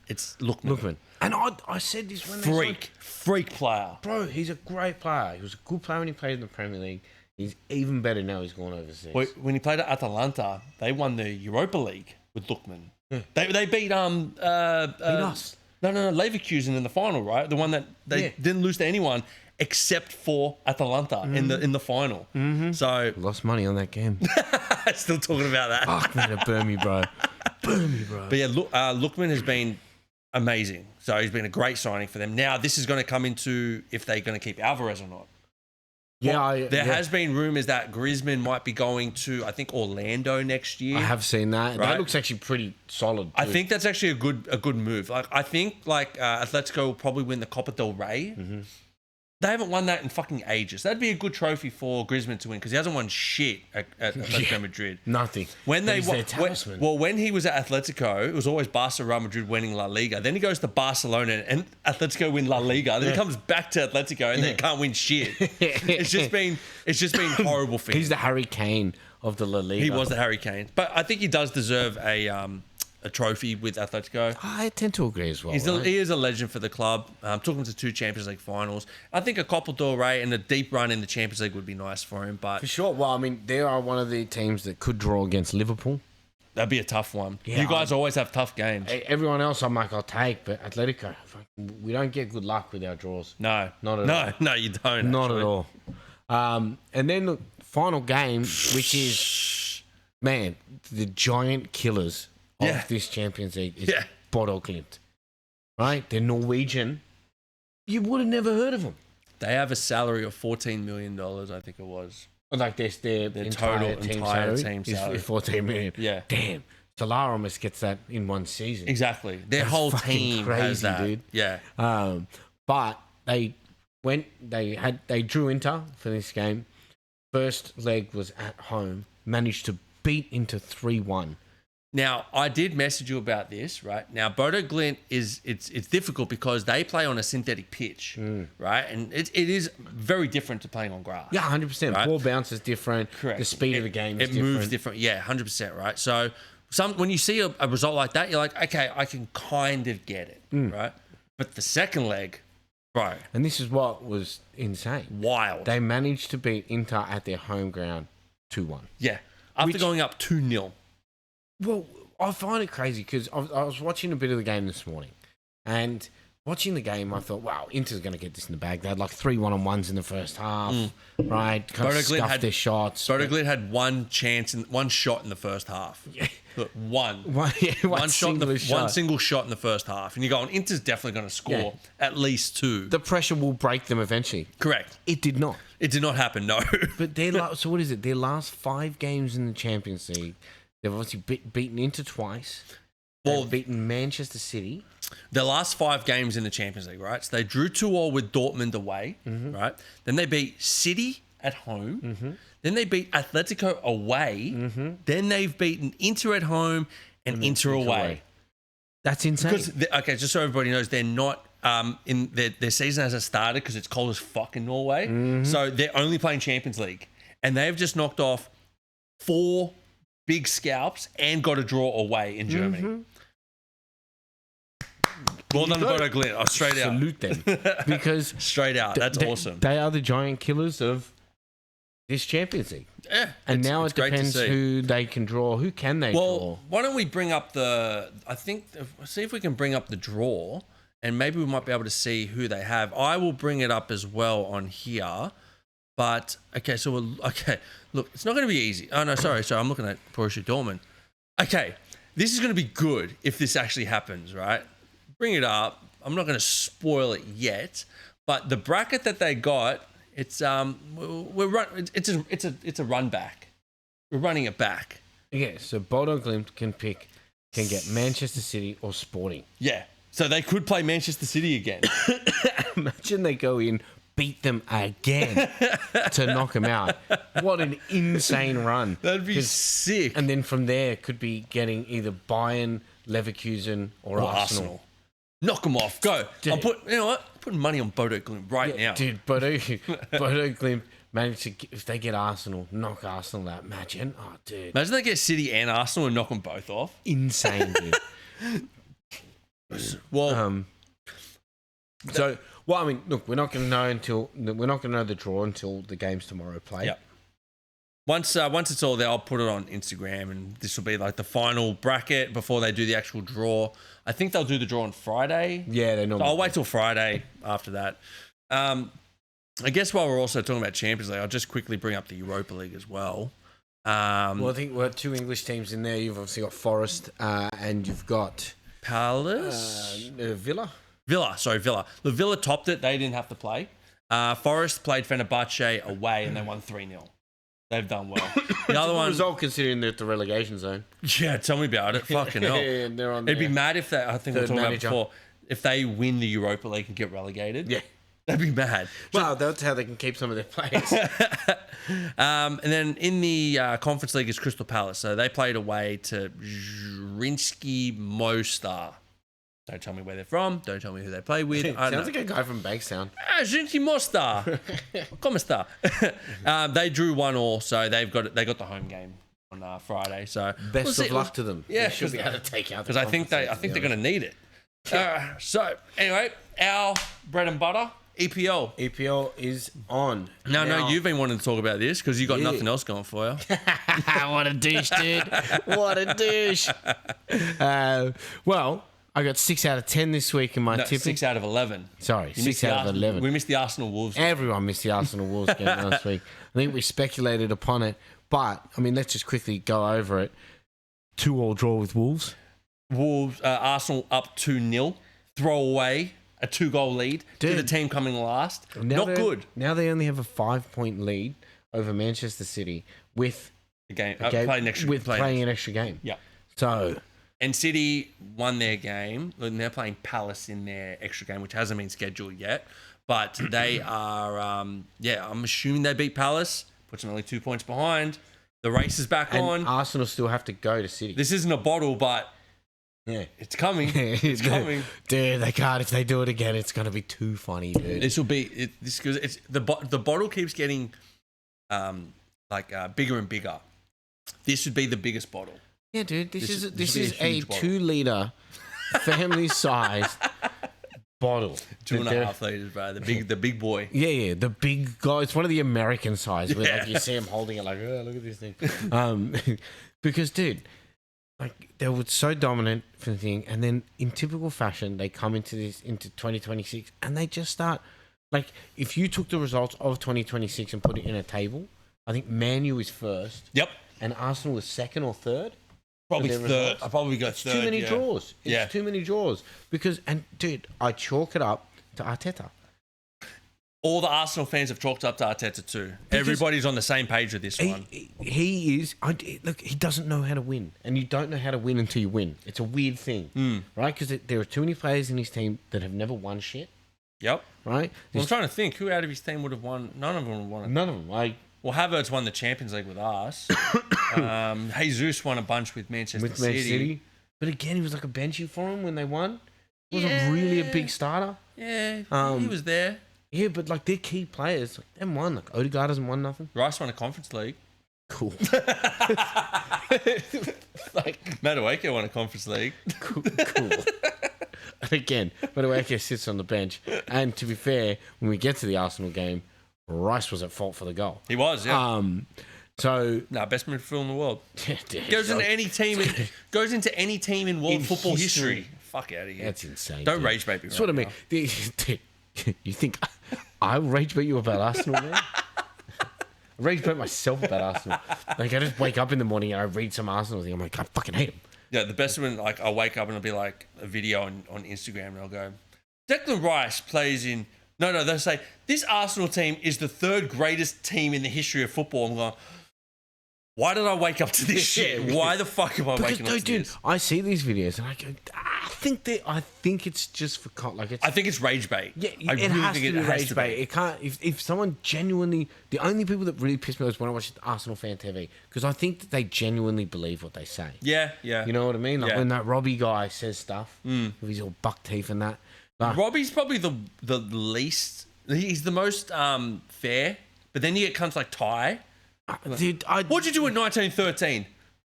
it's Lookman. And I said this when Freak player. Bro, he's a great player. He was a good player when he played in the Premier League. He's even better now he's gone overseas. When he played at Atalanta, they won the Europa League with Lookman. Yeah. They beat us. No, Leverkusen in the final, right? The one that they didn't lose to anyone except for Atalanta in the final. Mm-hmm. So lost money on that game. Still talking about that. Fuck man, it burned me, bro. But yeah, Lookman has been amazing. So he's been a great signing for them. Now this is going to come into if they're going to keep Alvarez or not. Yeah, there has been rumours that Griezmann might be going to, I think, Orlando next year. I have seen that. Right? That looks actually pretty solid. Too. I think that's actually a good move. I think Atletico will probably win the Copa del Rey. Mm-hmm. They haven't won that in fucking ages. That'd be a good trophy for Griezmann to win because he hasn't won shit at Atletico Madrid. Nothing. When he was at Atletico, it was always Barca, Real Madrid winning La Liga. Then he goes to Barcelona and Atletico win La Liga. Then he comes back to Atletico and then can't win shit. It's just been horrible for him. He's the Harry Kane of the La Liga. He was the Harry Kane, but I think he does deserve a trophy with Atletico. I tend to agree as well. He is a legend for the club. Took him to 2 Champions League finals. I think a Copa del Rey and a deep run in the Champions League would be nice for him. But for sure. Well, I mean, they are one of the teams that could draw against Liverpool. That'd be a tough one. Yeah, you guys always have tough games. Everyone else I'm like, I'll take, but Atletico, we don't get good luck with our draws. No. Not at all. No, you don't. Not actually. at all. And then the final game, which is, man, the giant killers of this Champions League is Bodo Glimt. Right? They're Norwegian. You would have never heard of them. They have a salary of $14 million, I think it was. Like their entire team salary is 14 million. Yeah. Damn. Salah almost gets that in one season. Exactly. Their whole team crazy, has that. Dude. Yeah. But they drew Inter for this game. First leg was at home. Managed to beat Inter 3-1. Now, I did message you about this, right? Now, Bodo Glimt it's difficult because they play on a synthetic pitch, right? And it is very different to playing on grass. Yeah, 100%. Right? Ball bounce is different. Correct. The speed of the game is different. It moves different. Yeah, 100%, right? So when you see a result like that, you're like, okay, I can kind of get it, right? But the second leg, bro. And this is what was insane. Wild. They managed to beat Inter at their home ground 2-1. Yeah. After going up 2-0. Well, I find it crazy because I was watching a bit of the game this morning, and watching the game, I thought, wow, Inter's going to get this in the bag. They had like 3 1-on-1s in the first half, right? Kind of scuffed their shots. Bodo Glimt had one shot in the first half. Yeah. Look, one single shot in the first half. And you're going, Inter's definitely going to score at least 2. The pressure will break them eventually. Correct. It did not. It did not happen, no. But so what is it? Their last 5 games in the Champions League, they've obviously beaten Inter twice. They've beaten Manchester City. The last 5 games in the Champions League, right? So they drew 2-2 with Dortmund away, right? Then they beat City at home. Then they beat Atletico away. Then they've beaten Inter at home and Inter away. That's insane. Because just so everybody knows, they're not in their season hasn't started because it's cold as fuck in Norway. So they're only playing Champions League, and they've just knocked off 4 big scalps and got a draw away in Germany. Well done to Bodo Glimt. Oh, straight out. Salute them. Because straight out. That's awesome. They are the giant killers of this Champions League. Yeah. And now it depends who they can draw. Who can they draw? Well, why don't we bring up see if we can bring up the draw, and maybe we might be able to see who they have. I will bring it up as well on here. But, look, it's not going to be easy. Oh, no, sorry, I'm looking at Borussia Dortmund. Okay, this is going to be good if this actually happens, right? Bring it up. I'm not going to spoil it yet, but the bracket that they got, it's a run back. We're running it back. Yeah, so Bodo Glimt can get Manchester City or Sporting. Yeah, so they could play Manchester City again. Imagine they go in, beat them again to knock them out. What an insane run. That'd be sick. And then from there, could be getting either Bayern, Leverkusen, or Arsenal. Knock them off. Go. Dude. I'm putting money on Bodo Glimt right now. Dude, Bodo Glimt managed to, if they get Arsenal, knock Arsenal out. Imagine. Oh, dude. Imagine they get City and Arsenal and knock them both off. Insane, dude. Well, Well, I mean, look, we're not going to know the draw until the games tomorrow play. Yep. Once it's all there, I'll put it on Instagram, and this will be like the final bracket before they do the actual draw. I think they'll do the draw on Friday. Yeah, they normally. So I'll wait till Friday after that. I guess while we're also talking about Champions League, I'll just quickly bring up the Europa League as well. Well, I think we've got 2 English teams in there. You've obviously got Forest, and you've got Palace, Villa. Villa. The Villa topped it. They didn't have to play. Forest played Fenerbahce away, and they won 3-0. They've done well. The other one, result considering they're at the relegation zone. Yeah, tell me about it. Fucking hell. It'd be mad if they. I think we were talking about before. If they win the Europa League and get relegated. Yeah, that'd be mad. Well, that's how they can keep some of their players. And then in the Conference League is Crystal Palace. So they played away to Zrinjski Mostar. Don't tell me where they're from. Don't tell me who they play with. Sounds like a guy from Bankstown. Zrinjski Mostar. Como esta? They drew 1-1, so they got the home game on Friday. So best of luck to them. Yeah, they should be able to take out. Because I think they're going to need it. So anyway, our bread and butter. EPL. EPL is on. No, you've been wanting to talk about this because you got nothing else going for you. What a douche, dude. What a douche. Well, I got 6 out of 10 this week in my No, tipping. 6 out of 11. Sorry, You 6 out of 11. We missed the Arsenal Wolves. Everyone missed the Arsenal Wolves game last week. I think we speculated upon it. But, I mean, let's just quickly go over it. 2-2 draw with Wolves. Arsenal up 2-0. Throw away a 2-goal lead to the team coming last. Not good. Now they only have a 5-point lead over Manchester City with playing an extra game. Yeah. So... And City won their game, and they're playing Palace in their extra game, which hasn't been scheduled yet. But they are, I'm assuming they beat Palace, puts them only 2 points behind. The race is back on. Arsenal still have to go to City. This isn't a bottle, but it's coming. It's coming. Dude, they can't. If they do it again, it's going to be too funny, dude. This will be, because it's the bottle keeps getting bigger and bigger. This would be the biggest bottle. Yeah, dude. This is a 2-liter family-sized bottle. 2.5 liters, bro. The big boy. Yeah. The big guy. It's one of the American size where like you see him holding it like, oh, look at this thing. Because, dude, like they were so dominant for the thing, and then in typical fashion, they come into 2026, and they just start like if you took the results of 2026 and put it in a table, I think Man U is first. Yep. And Arsenal was second or third. Probably third. I'll probably go third. Too many draws. It's too many draws. Because, and dude, I chalk it up to Arteta. All the Arsenal fans have chalked up to Arteta too. Everybody's on the same page with this one. He is. Look, he doesn't know how to win. And you don't know how to win until you win. It's a weird thing. Right? Because there are too many players in his team that have never won shit. Yep. Right? Well, I'm trying to think. Who out of his team would have won? None of them would have won it. None of them. Well, Havertz won the Champions League with us. Jesus won a bunch with Manchester City. But again, he was like a benchy for him when they won. He wasn't really a big starter. Yeah, he was there. Yeah, but like their key players, like, they won. Like Odegaard hasn't won nothing. Rice won a Conference League. Cool. Like Madueke won a Conference League. Cool. And again, Madueke sits on the bench. And to be fair, when we get to the Arsenal game, Rice was at fault for the goal. He was, yeah. Best midfielder in the world. Yeah, goes into any team in world football history. Fuck out of here. That's insane. Don't rage bait me. That's what I mean. You think I rage bait you about Arsenal, man? I rage bait myself about Arsenal. Like I just wake up in the morning and I read some Arsenal thing. I'm like, I fucking hate them. Yeah, the best when like I wake up and it'll be like a video on Instagram and I'll go, Declan Rice plays in. No, they'll say, this Arsenal team is the third greatest team in the history of football. I'm going, why did I wake up to this shit? Why the fuck am I waking up to this? I see these videos and I go, I think it's just for I think it's rage bait. Yeah, it has to be rage bait. It can't. If someone genuinely, the only people that really piss me off is when I watch Arsenal fan TV because I think that they genuinely believe what they say. Yeah. You know what I mean? Like when that Robbie guy says stuff with his all buck teeth and that. Robbie's probably the least. He's the most fair. But then you get cunts like Ty. Dude, what'd you do in 1913?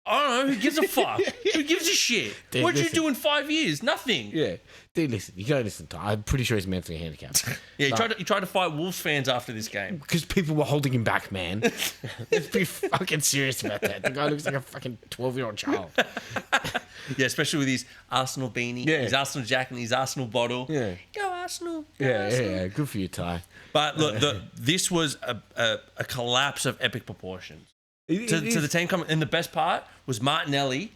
I don't know. Who gives a fuck? Who gives a shit? Dude, what'd you do in 5 years? Nothing. Yeah. Dude, listen. You gotta listen to him. I'm pretty sure he's mentally handicapped. Yeah, he tried to fight Wolves fans after this game. Because people were holding him back, man. Let's be fucking serious about that. The guy looks like a fucking 12-year-old child. Yeah, especially with his Arsenal beanie, his Arsenal jacket, and his Arsenal bottle. Yeah. Go Arsenal. Yeah. Good for you, Ty. But look, this was a collapse of epic proportions. To the team coming, and the best part was Martinelli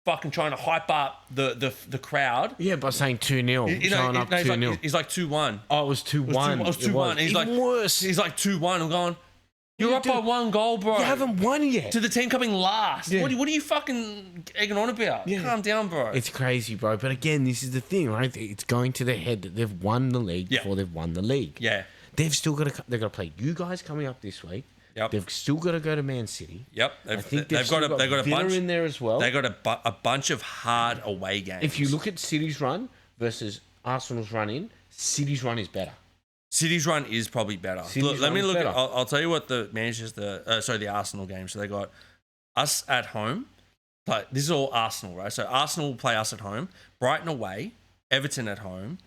fucking trying to hype up the crowd. Yeah, by saying 2-0. Showing up 2-0. He's like 2-1. Oh, it was 2-1. It was 2-1. He's like worse. He's like 2-1. I'm going, you're up by 1 goal, bro. You haven't won yet. To the team coming last. Yeah. What are you fucking egging on about? Yeah. Calm down, bro. It's crazy, bro. But again, this is the thing, right? It's going to their head that they've won the league before they've won the league. Yeah. They've still got to. They've got to play you guys coming up this week. Yep. They've still got to go to Man City. Yep. They've got a bunch in there as well. They got a bunch of hard away games. If you look at City's run versus Arsenal's run in, City's run is better. City's run is probably better. Let me look at. I'll tell you what the Arsenal game. So they got us at home. But this is all Arsenal, right? So Arsenal will play us at home, Brighton away, Everton at home.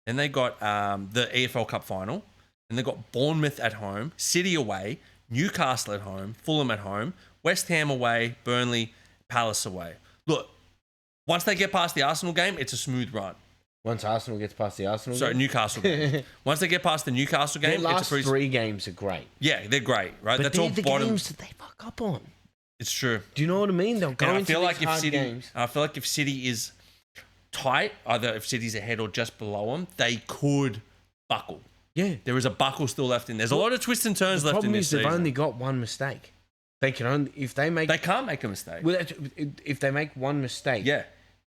Then they got the EFL Cup final. And they got Bournemouth at home, City away, Newcastle at home, Fulham at home, West Ham away, Burnley, Palace away. Look, Once they get past the Arsenal game, it's a smooth run. Once Arsenal gets past the Arsenal Sorry, game? Newcastle game. Once they get past the Newcastle game, Their last it's a pretty... 3 games are great. Yeah, they're great, right? But That's they're all the bottom. games that they fuck up on. It's true. Do you know what I mean? They'll go And I into feel these like if hard City, games. I feel like if City is tight, either if City's ahead or just below them, they could buckle. Yeah. There is a buckle still left in. There's a lot of twists and turns The left in problem this is they've season. only got one mistake. They can only... If they make... They can't make a mistake. Well, if they make one mistake, Yeah.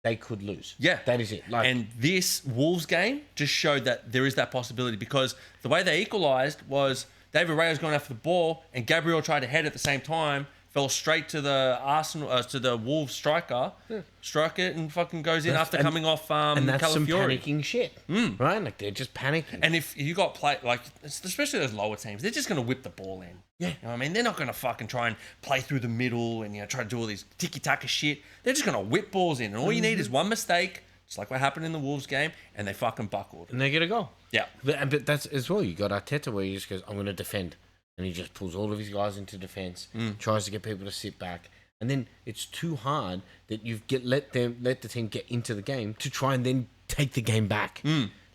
they could lose. Yeah. That is it. Like, And this Wolves game just showed that there is that possibility, because the way they equalised was David Raya was going after the ball and Gabriel tried to head at the same time, fell straight to the Wolves striker, struck it and fucking goes in after coming off and that's some Calafiori. panicking shit. Right? Like, they're just panicking. And if you got like especially those lower teams, they're just going to whip the ball in. Yeah. You know what I mean? They're not going to fucking try and play through the middle and try to do all these tiki-taka shit. They're just going to whip balls in. And all you need is one mistake, just like what happened in the Wolves game, and they fucking buckled. And they get a goal. Yeah. But that's as well. You got Arteta where he just goes, I'm going to defend. And he just pulls all of his guys into defence, tries to get people to sit back. And then it's too hard that let the team get into the game to try and then take the game back.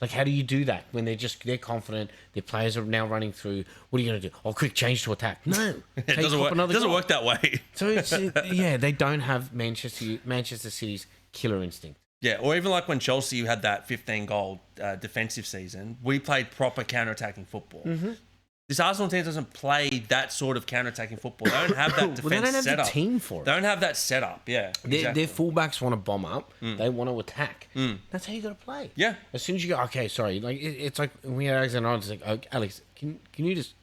Like, how do you do that when they're confident, their players are now running through? What are you going to do? Oh, quick change to attack. No. It doesn't work that way. So, they don't have Manchester City's killer instinct. Yeah, or even like when Chelsea had that 15-goal defensive season, we played proper counter-attacking football. This Arsenal team doesn't play that sort of counter-attacking football. They don't have that defense Well, they don't have setup. the team for it. They don't have that setup. Yeah, exactly. Their fullbacks want to bomb up. They want to attack. That's how you got to play. Yeah. As soon as you go, okay, sorry. Like it's like when we had Alexander Arnold, it's like, Alex, can you just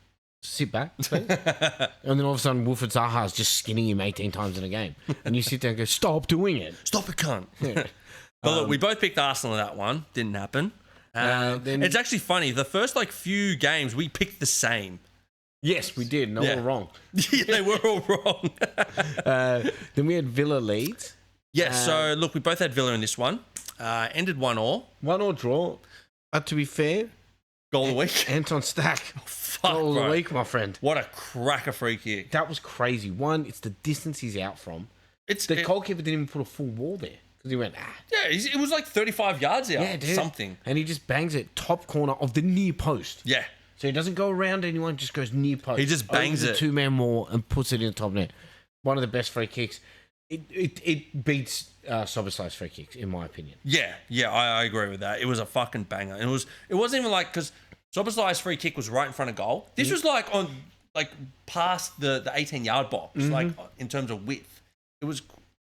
sit back, please? And then all of a sudden, Wilfred Zaha is just skinning him 18 times in a game, and you sit there and go, stop doing it. Stop it, cunt. Yeah. But look, we both picked Arsenal in that one. Didn't happen. Then- It's actually funny. The first few games, we picked the same. Yes, we did. No, Yeah. we're wrong. Yeah, they were all wrong. Then we had Villa Leeds. So look, we both had Villa in this one. Ended 1-1. 1-1 draw. But to be fair, Goal of the week. Anton Stack. Fuck, Goal of bro. the week, my friend. What a cracker free kick. That was crazy. One, it's the distance he's out from. The goalkeeper didn't even put a full wall there because he went, Yeah, it was like 35 yards out. Yeah, dude. Something. And he just bangs it top corner of the near post. Yeah. So he doesn't go around anyone, just goes near post. He just bangs over the it. 2-man wall and puts it in the top net. One of the best free kicks. It beats Soboslai's free kicks, in my opinion. Yeah, I agree with that. It was a fucking banger. And it wasn't even like, because Soboslai's free kick was right in front of goal. This was like past the 18-yard box, like in terms of width. It was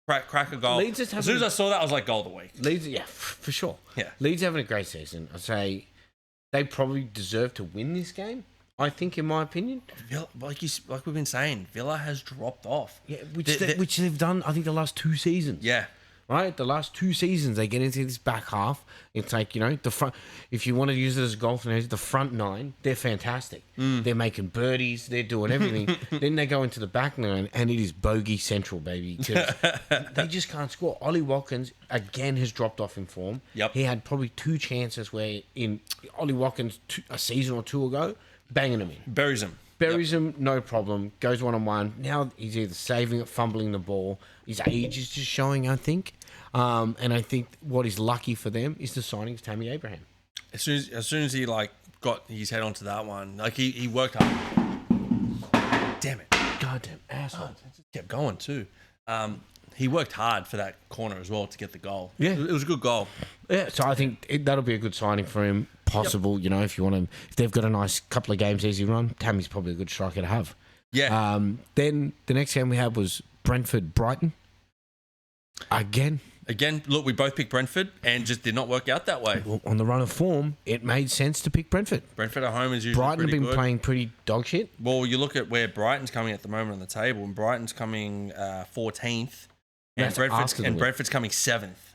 cracker goal. Leeds is As soon as I saw that, I was like, goal of the week. Leeds, yeah, for sure. Yeah. Leeds having a great season. I'd say they probably deserve to win this game, I think, in my opinion. Villa, like we've been saying, Villa has dropped off. Yeah, which they've done, I think, the last 2 seasons. Yeah. Right? The last 2 seasons, they get into this back half. It's like, the front, if you want to use it as a golf analogy, the front 9, they're fantastic. They're making birdies, they're doing everything. Then they go into the back 9, and it is bogey central, baby. 'Cause they just can't score. Ollie Watkins, again, has dropped off in form. Yep. He had probably 2 chances where Ollie Watkins, a season or 2 ago, banging them in. Buries him. Buries him, no problem. Goes 1-on-1. Now he's either saving it, fumbling the ball. His age is just showing, I think. And I think what is lucky for them is the signing of Tammy Abraham. As soon as he got his head onto that one, he worked hard. Damn it. Goddamn asshole. Kept going too. He worked hard for that corner as well to get the goal. Yeah. It was a good goal. Yeah, so I think that'll be a good signing for him. Possible, if you want to, if they've got a nice couple of games easy run, Tammy's probably a good striker to have. Yeah. Then the next game we had was Brentford-Brighton. Again, look, we both picked Brentford and just did not work out that way. well, on the run of form, it made sense to pick Brentford. Brentford at home is usually Brighton have pretty been good. playing pretty dog shit. Well, you look at where Brighton's coming at the moment on the table, and Brighton's coming 14th, and That's after the win. Brentford's coming 7th.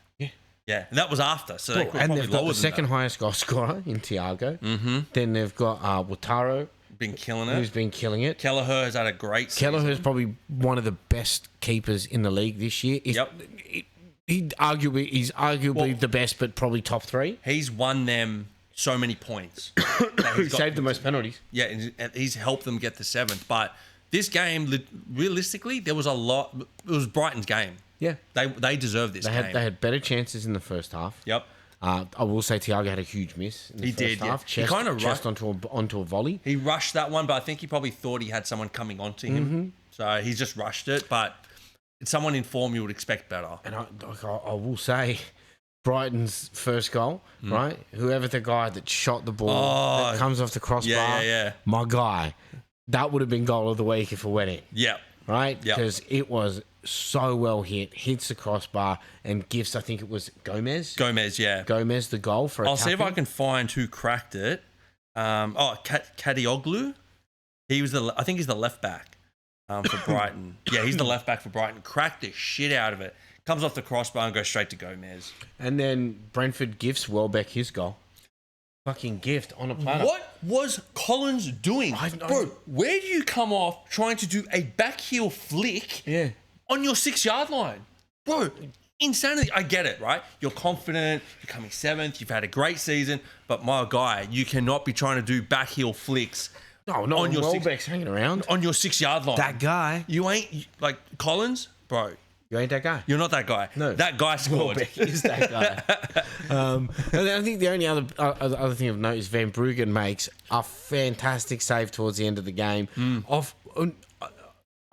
Yeah. And that was after, so they Cool. could And probably they've got lower the than second that. highest goal scorer in Thiago. Mm-hmm. Then they've got Wataru, Been killing it. who's been killing it. Kelleher has had a great season. Kelleher's probably one of the best keepers in the league this year. He's arguably the best, but probably top 3. He's won them so many points. He saved the most penalties. Yeah, and he's helped them get to 7th. But this game, realistically, there was a lot. It was Brighton's game. Yeah. They deserve this game. They had better chances in the first half. Yep. I will say Thiago had a huge miss in the first half. Yeah. He kind of rushed onto a volley. He rushed that one, but I think he probably thought he had someone coming onto him. So he just rushed it. But it's someone in form you would expect better. And I will say, Brighton's first goal, right? Whoever the guy that shot the ball that comes off the crossbar, my guy, that would have been goal of the week if it went in. Yeah. Right? Because it was so well hits the crossbar and gives, I think it was Gomez, the goal for I'll see if I can find who cracked it. Kadioglu. I think he's the left back for Brighton. Yeah, he's the left back for Brighton. Cracked the shit out of it. Comes off the crossbar and goes straight to Gomez. And then Brentford gifts Welbeck his goal. Fucking gift on a platter. What was Collins doing? Bro, where do you come off trying to do a backheel flick on your 6-yard line? Bro, insanity. I get it, right? You're confident. You're coming 7th. You've had a great season. But my guy, you cannot be trying to do backheel flicks. No, not on your Welbeck's hanging around. On your 6-yard line. That guy. You ain't, like, Collins, bro. You ain't that guy. You're not that guy. No. That guy scored. Welbeck is that guy. And I think the only other thing of note is Van Bruggen makes a fantastic save towards the end of the game. I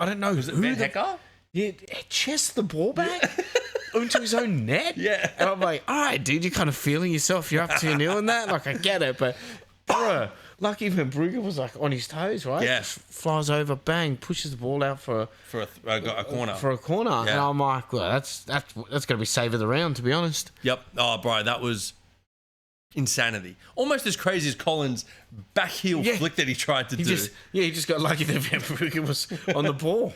don't know. Was it Van Hecker? Yeah, chests the ball back into his own net. Yeah. And I'm like, all right, dude, you're kind of feeling yourself. You're up 2-0 in that. Like, I get it. But, bruh, lucky Van Bruggen was like on his toes, right? Yeah. Flies over, bang, pushes the ball out for a corner. For a corner. Yeah. And I'm like, well, that's going to be save of the round, to be honest. Yep. Oh, bro, that was insanity. Almost as crazy as Collins' backheel flick that he tried to do. He just got lucky that Van Bruggen was on the ball.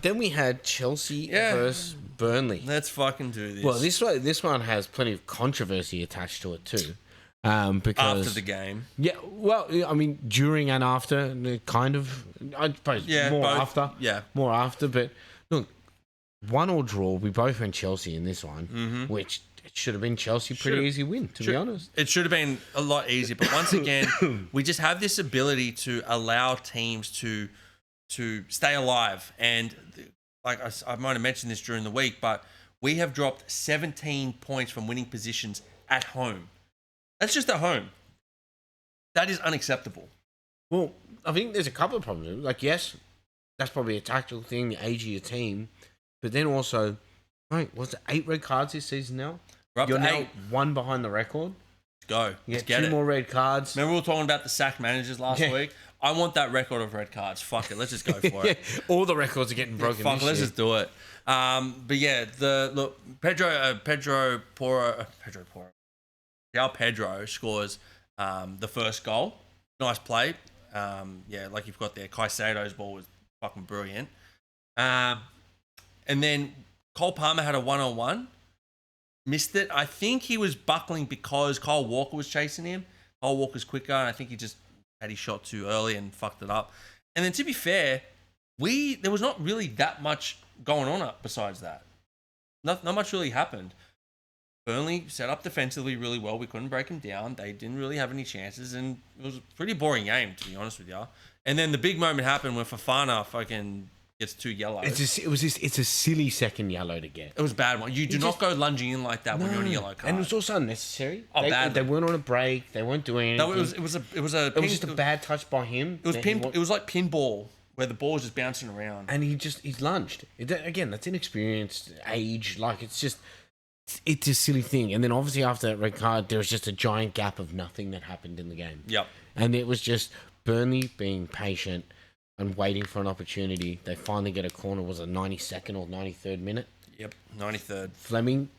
Then we had Chelsea versus Burnley. Let's fucking do this. Well, this one has plenty of controversy attached to it too. Because after the game. Yeah, well, I mean, during and after, kind of. I suppose more both. After. Yeah. More after. But look, 1-1 draw. We both went Chelsea in this one, which it should have been Chelsea pretty easy win, to be honest. It should have been a lot easier. But once again, we just have this ability to allow teams to stay alive. And like I might have mentioned this during the week, but we have dropped 17 points from winning positions at home. That's just at home. That is unacceptable. Well, I think there's a couple of problems. Like, yes, that's probably a tactical thing, the age of your team. But then also, right, what's it, 8 red cards this season now? We're up You're to now 8. 1 behind the record. Let's go. You get 2 more red cards. Remember we were talking about the sacked managers last week? I want that record of red cards. Fuck it. Let's just go for it. All the records are getting broken this year. Let's just do it. But yeah, Pedro Porro. João Pedro scores the first goal. Nice play. Like you've got there. Caicedo's ball was fucking brilliant. And then Cole Palmer had a 1-on-1. Missed it. I think he was buckling because Kyle Walker was chasing him. Kyle Walker's quicker, and I think he just had his shot too early and fucked it up. And then to be fair, there was not really that much going on besides that. Not much really happened. Burnley set up defensively really well. We couldn't break them down. They didn't really have any chances, and it was a pretty boring game, to be honest with you. And then the big moment happened when Fofana fucking gets 2 yellows. It's a silly second yellow to get. It was a bad one. You do not go lunging in like that when you're on a yellow card. And it was also unnecessary. Bad. They weren't on a break. They weren't doing anything. No, it was just a bad touch by him. It was like pinball, where the ball was just bouncing around. And he's lunged. Again, that's inexperienced, age. Like, it's a silly thing. And then obviously after that red card, there was just a giant gap of nothing that happened in the game. Yep. And it was just Burnley being patient and waiting for an opportunity. They finally get a corner. Was it 92nd or 93rd minute? Yep, 93rd. Fleming,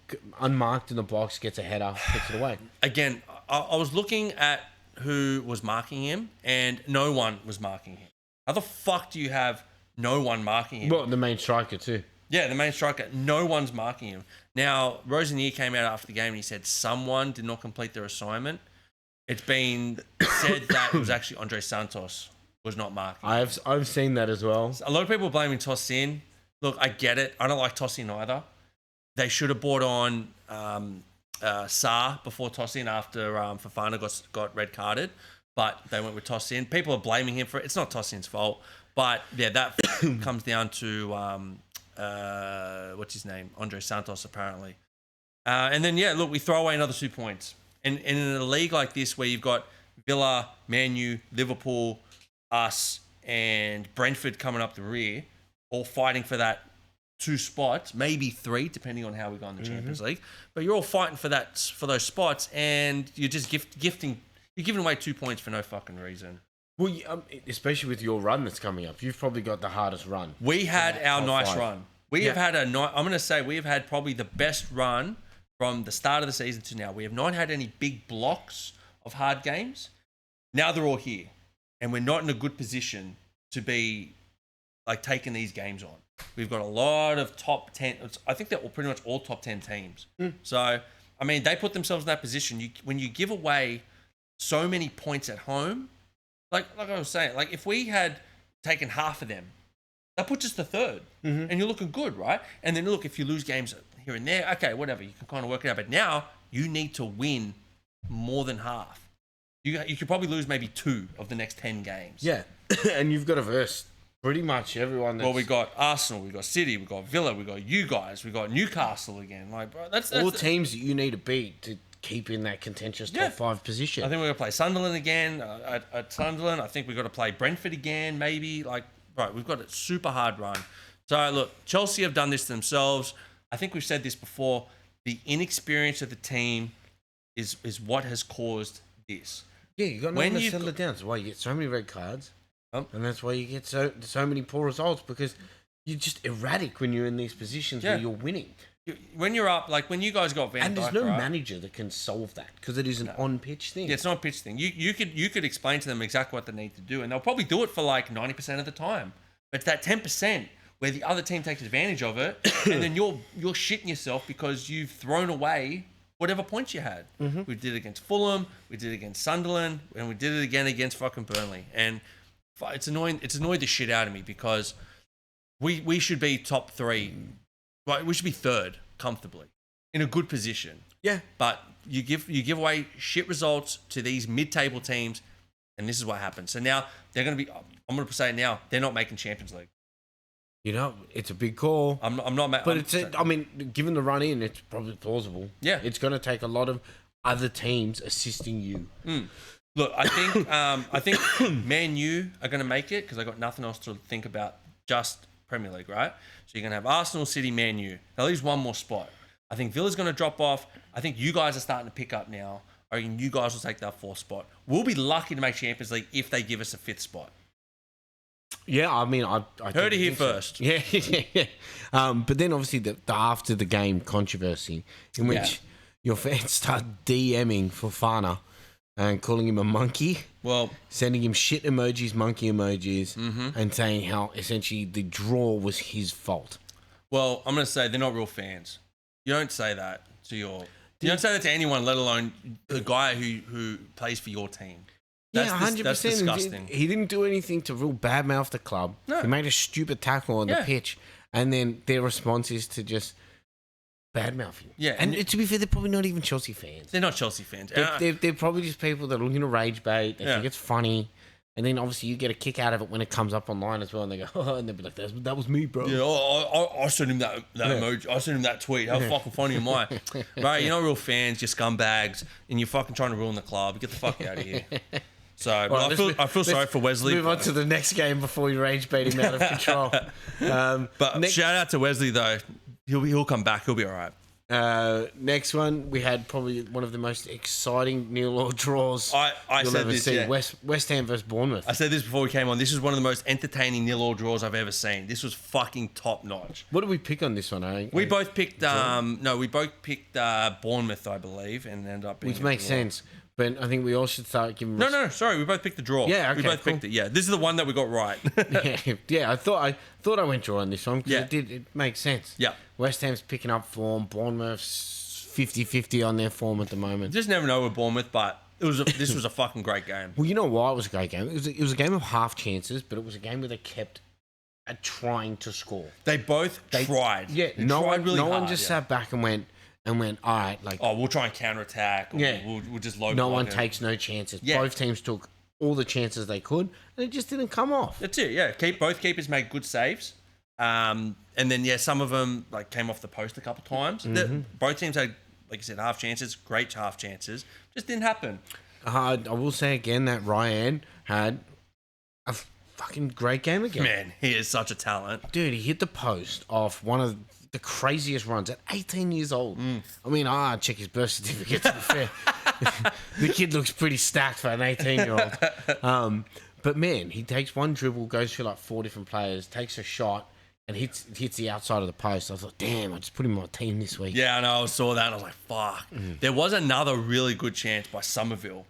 unmarked in the box, gets a header, puts it away. Again, I was looking at who was marking him, and no one was marking him. How the fuck do you have no one marking him? Well, the main striker too. Yeah, the main striker. No one's marking him. Now, Rosenier came out after the game and he said someone did not complete their assignment. It's been said that it was actually Andre Santos was not marking. I've seen that as well. A lot of people blaming Tosin. Look, I get it. I don't like Tosin either. They should have brought on Sarr before Tosin after Fofana got red carded, but they went with Tosin. People are blaming him for it. It's not Tosin's fault, but yeah, that comes down to what's his name? Andre Santos, apparently. And then, look, we throw away another 2 points. And in a league like this where you've got Villa, Man U, Liverpool, us, and Brentford coming up the rear, all fighting for that 2 spots, maybe 3, depending on how we go in the Champions League. But you're all fighting for those spots, and you're just giving away 2 points for no fucking reason. Well, especially with your run that's coming up, you've probably got the hardest run. We had our nice run. We have had I'm going to say we have had probably the best run from the start of the season to now. We have not had any big blocks of hard games. Now they're all here, and we're not in a good position to be like taking these games on. We've got a lot of top 10. I think they're pretty much all top 10 teams. So, I mean, they put themselves in that position. When you give away so many points at home, like I was saying, like if we had taken half of them, that puts us to third, and you're looking good, right? And then look, if you lose games here and there, okay, whatever, you can kind of work it out. But now you need to win more than half. You could probably lose maybe 2 of the next 10 games. Yeah, and you've got to verse pretty much everyone. Well, we got Arsenal, we got City, we got Villa, we got you guys, we got Newcastle again. Like, bro, that's all teams that you need to beat to keep in that contentious top 5 position. I think we're going to play Sunderland again at Sunderland. I think we've got to play Brentford again, maybe. Like, right, we've got a super hard run. So, look, Chelsea have done this to themselves. I think we've said this before. The inexperience of the team is what has caused this. Yeah, you got no one to settle it down. That's why you get so many red cards. And that's why you get so many poor results, because you're just erratic when you're in these positions where you're winning. When you're up, like when you guys got Van Dijk, and there's no manager that can solve that, because it is an on-pitch thing. Yeah, it's not a pitch thing. You could explain to them exactly what they need to do, and they'll probably do it for like 90% of the time. But it's that 10% where the other team takes advantage of it, and then you're shitting yourself because you've thrown away whatever points you had. We did it against Fulham, we did it against Sunderland, and we did it again against fucking Burnley. And it's annoying. It's annoyed the shit out of me, because we should be top 3. Right, we should be 3rd comfortably in a good position. Yeah, but you give away shit results to these mid-table teams, and this is what happens. So now they're going to be. I'm going to say it now. They're not making Champions League. You know, it's a big call. I'm not. But I mean, given the run in, it's probably plausible. Yeah, it's going to take a lot of other teams assisting you. Look, I think Man U are going to make it, because I got nothing else to think about, just Premier League, right? So you're going to have Arsenal, City, Man U. That leaves one more spot. I think Villa's going to drop off. I think you guys are starting to pick up now. I reckon you guys will take that 4th spot. We'll be lucky to make Champions League if they give us a 5th spot. Yeah, I mean, I heard it here first. So. Yeah. But then obviously the after the game controversy, in which your fans start DMing Fofana and calling him a monkey. Well, sending him shit emojis, monkey emojis, and saying how essentially the draw was his fault. Well, I'm going to say they're not real fans. You don't say that to you don't say that to anyone, let alone the guy who plays for your team. That's 100%. That's disgusting. He didn't do anything to real badmouth the club. No. He made a stupid tackle on the pitch, and then their response is to just badmouth him. Yeah, and to be fair, they're probably not even Chelsea fans. They're not Chelsea fans. They're probably just people that are looking to rage bait. They think it's funny. And then obviously you get a kick out of it when it comes up online as well, and they go, oh, and they'll be like, that was me, bro. Yeah, I sent him that emoji. I sent him that tweet. How fucking funny am I? Right, you're not real fans, you're scumbags, and you're fucking trying to ruin the club. Get the fuck out of here. So I feel sorry for Wesley. Move on to the next game before we rage bait him out of control. But shout out to Wesley though. He'll come back. He'll be all right. Next one, we had probably one of the most exciting 0-0 draws you'll ever see. Yeah. West Ham versus Bournemouth. I said this before we came on. This is one of the most entertaining 0-0 draws I've ever seen. This was fucking top notch. What did we pick on this one? We both picked Bournemouth, I believe, and ended up being which makes sense. But I think we all should start giving. No, sorry, we both picked the draw. Yeah, okay, we both picked it. Yeah, this is the one that we got right. yeah. I thought I went draw on this one because it makes sense. Yeah, West Ham's picking up form. Bournemouth's 50-50 on their form at the moment. You just never know with Bournemouth, but this was a fucking great game. Well, you know why it was a great game? It was a game of half chances, but it was a game where they kept trying to score. They both tried. Yeah, no one just sat back and went, all right, like... Oh, we'll try and counterattack. We'll just low No one takes no chances. Yeah. Both teams took all the chances they could, and it just didn't come off. That's it, yeah. Both keepers made good saves. And then, some of them like came off the post a couple of times. Both teams had, like I said, half chances, great half chances. Just didn't happen. I will say again that Ryan had a fucking great game again. Man, he is such a talent. Dude, he hit the post off one of the craziest runs at 18 years old. I mean, check his birth certificate to be fair. The kid looks pretty stacked for an 18-year-old. But man, he takes one dribble, goes through like 4 different players, takes a shot, and hits the outside of the post. I thought, damn, I just put him on my team this week. Yeah, I know. I saw that and I was like, fuck. There was another really good chance by Somerville.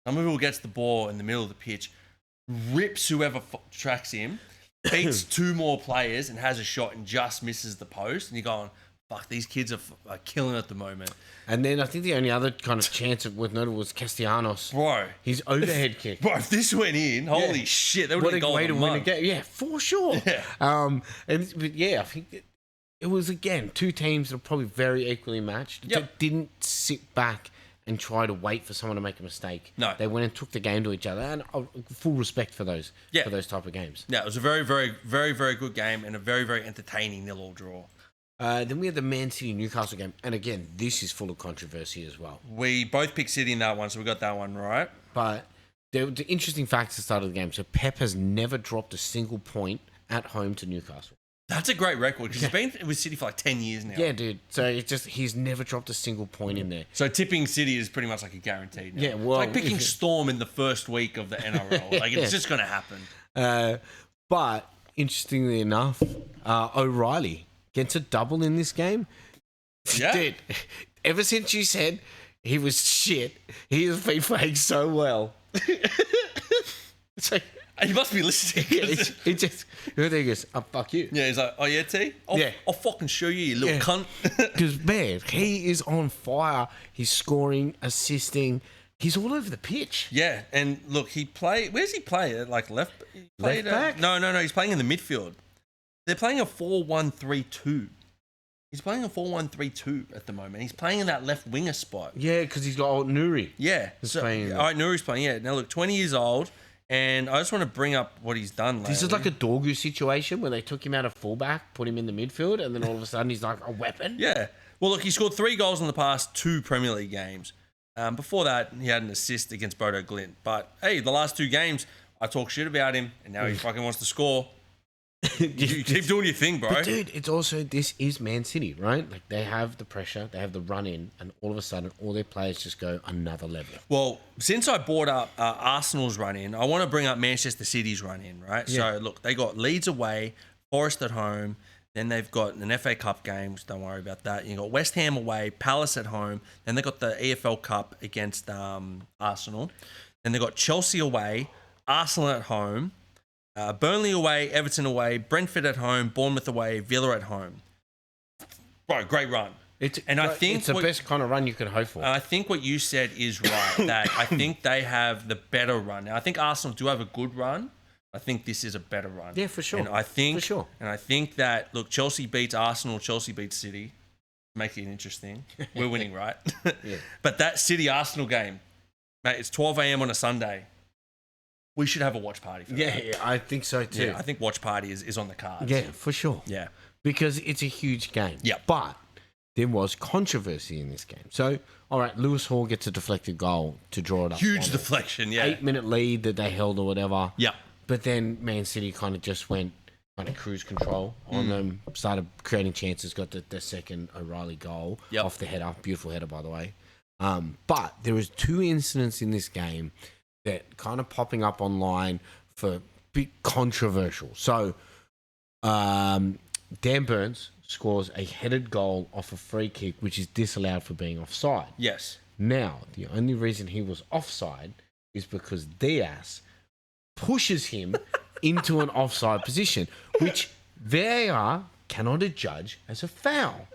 Somerville gets the ball in the middle of the pitch, rips whoever tracks him, beats 2 more players and has a shot and just misses the post. And you're going, fuck, these kids are killing it at the moment. And then I think the only other kind of chance worth noting was Castellanos. Bro. His overhead kick. Bro, if this went in, holy shit, that would have been a way to win a game. Yeah, for sure. Yeah. But I think it was, again, 2 teams that are probably very equally matched. Yep. That didn't sit back and try to wait for someone to make a mistake. No. They went and took the game to each other. And full respect for those type of games. Yeah, it was a very, very, very, very good game and a very, very entertaining 0-0 draw. Then we had the Man City Newcastle game. And again, this is full of controversy as well. We both picked City in that one, so we got that one right. But the interesting facts at the start of the game. So Pep has never dropped a single point at home to Newcastle. That's a great record because he's been with City for like 10 years now. Yeah, dude. So he's never dropped a single point in there. So tipping City is pretty much like a guaranteed now. Yeah, well, it's like picking Storm in the first week of the NRL. Like, it's just going to happen. But interestingly enough, O'Reilly gets a double in this game. Yeah. Dude, ever since you said he was shit, he has been playing so well. It's like, he must be listening. he just, there he goes, fuck you. Yeah, he's like, oh yeah, T? I'll fucking show you, you little cunt. Because, man, he is on fire. He's scoring, assisting. He's all over the pitch. Yeah, and look, where's he play? Like left back? No, he's playing in the midfield. They're playing a 4-1-3-2. He's playing a 4-1-3-2 at the moment. He's playing in that left winger spot. Yeah, because he's got Nuri. Yeah. Nuri's playing, yeah. Now, look, 20 years old, and I just want to bring up what he's done lately. This is like a Dorgu situation where they took him out of fullback, put him in the midfield, and then all of a sudden he's like a weapon. Yeah. Well, look, he scored 3 goals in the past 2 Premier League games. Before that, he had an assist against Bodo Glint. But, hey, the last 2 games, I talk shit about him, and now he fucking wants to score. You keep doing your thing, bro. But dude, it's also, this is Man City, right? Like, they have the pressure, they have the run in, and all of a sudden, all their players just go another level. Well, since I brought up Arsenal's run in, I want to bring up Manchester City's run in, right? Yeah. So, look, they got Leeds away, Forest at home, then they've got an FA Cup game, so don't worry about that. You got West Ham away, Palace at home, then they got the EFL Cup against Arsenal, then they got Chelsea away, Arsenal at home, Burnley away, Everton away, Brentford at home, Bournemouth away, Villa at home. Bro, great run. I think it's the best kind of run you could hope for. I think what you said is right, that I think they have the better run. Now, I think Arsenal do have a good run. I think this is a better run. Yeah, for sure. And I think, for sure. And I think that, look, Chelsea beats Arsenal, Chelsea beats City. Make it interesting. We're winning, right? Yeah. But that City-Arsenal game, mate, it's 12 a.m. on a Sunday. We should have a watch party for that. Yeah, I think so too. Yeah, I think watch party is on the cards. Yeah, for sure. Yeah. Because it's a huge game. Yeah. But there was controversy in this game. So, all right, Lewis Hall gets a deflected goal to draw it up. Huge deflection, yeah. 8-minute lead that they held or whatever. Yeah. But then Man City kind of just went kind of cruise control on them, started creating chances, got the second O'Reilly goal off the header. Beautiful header, by the way. But there was 2 incidents in this game that kind of popping up online for bit controversial. So, Dan Burns scores a headed goal off a free kick, which is disallowed for being offside. Yes. Now, the only reason he was offside is because Diaz pushes him into an offside position, which VAR cannot judge as a foul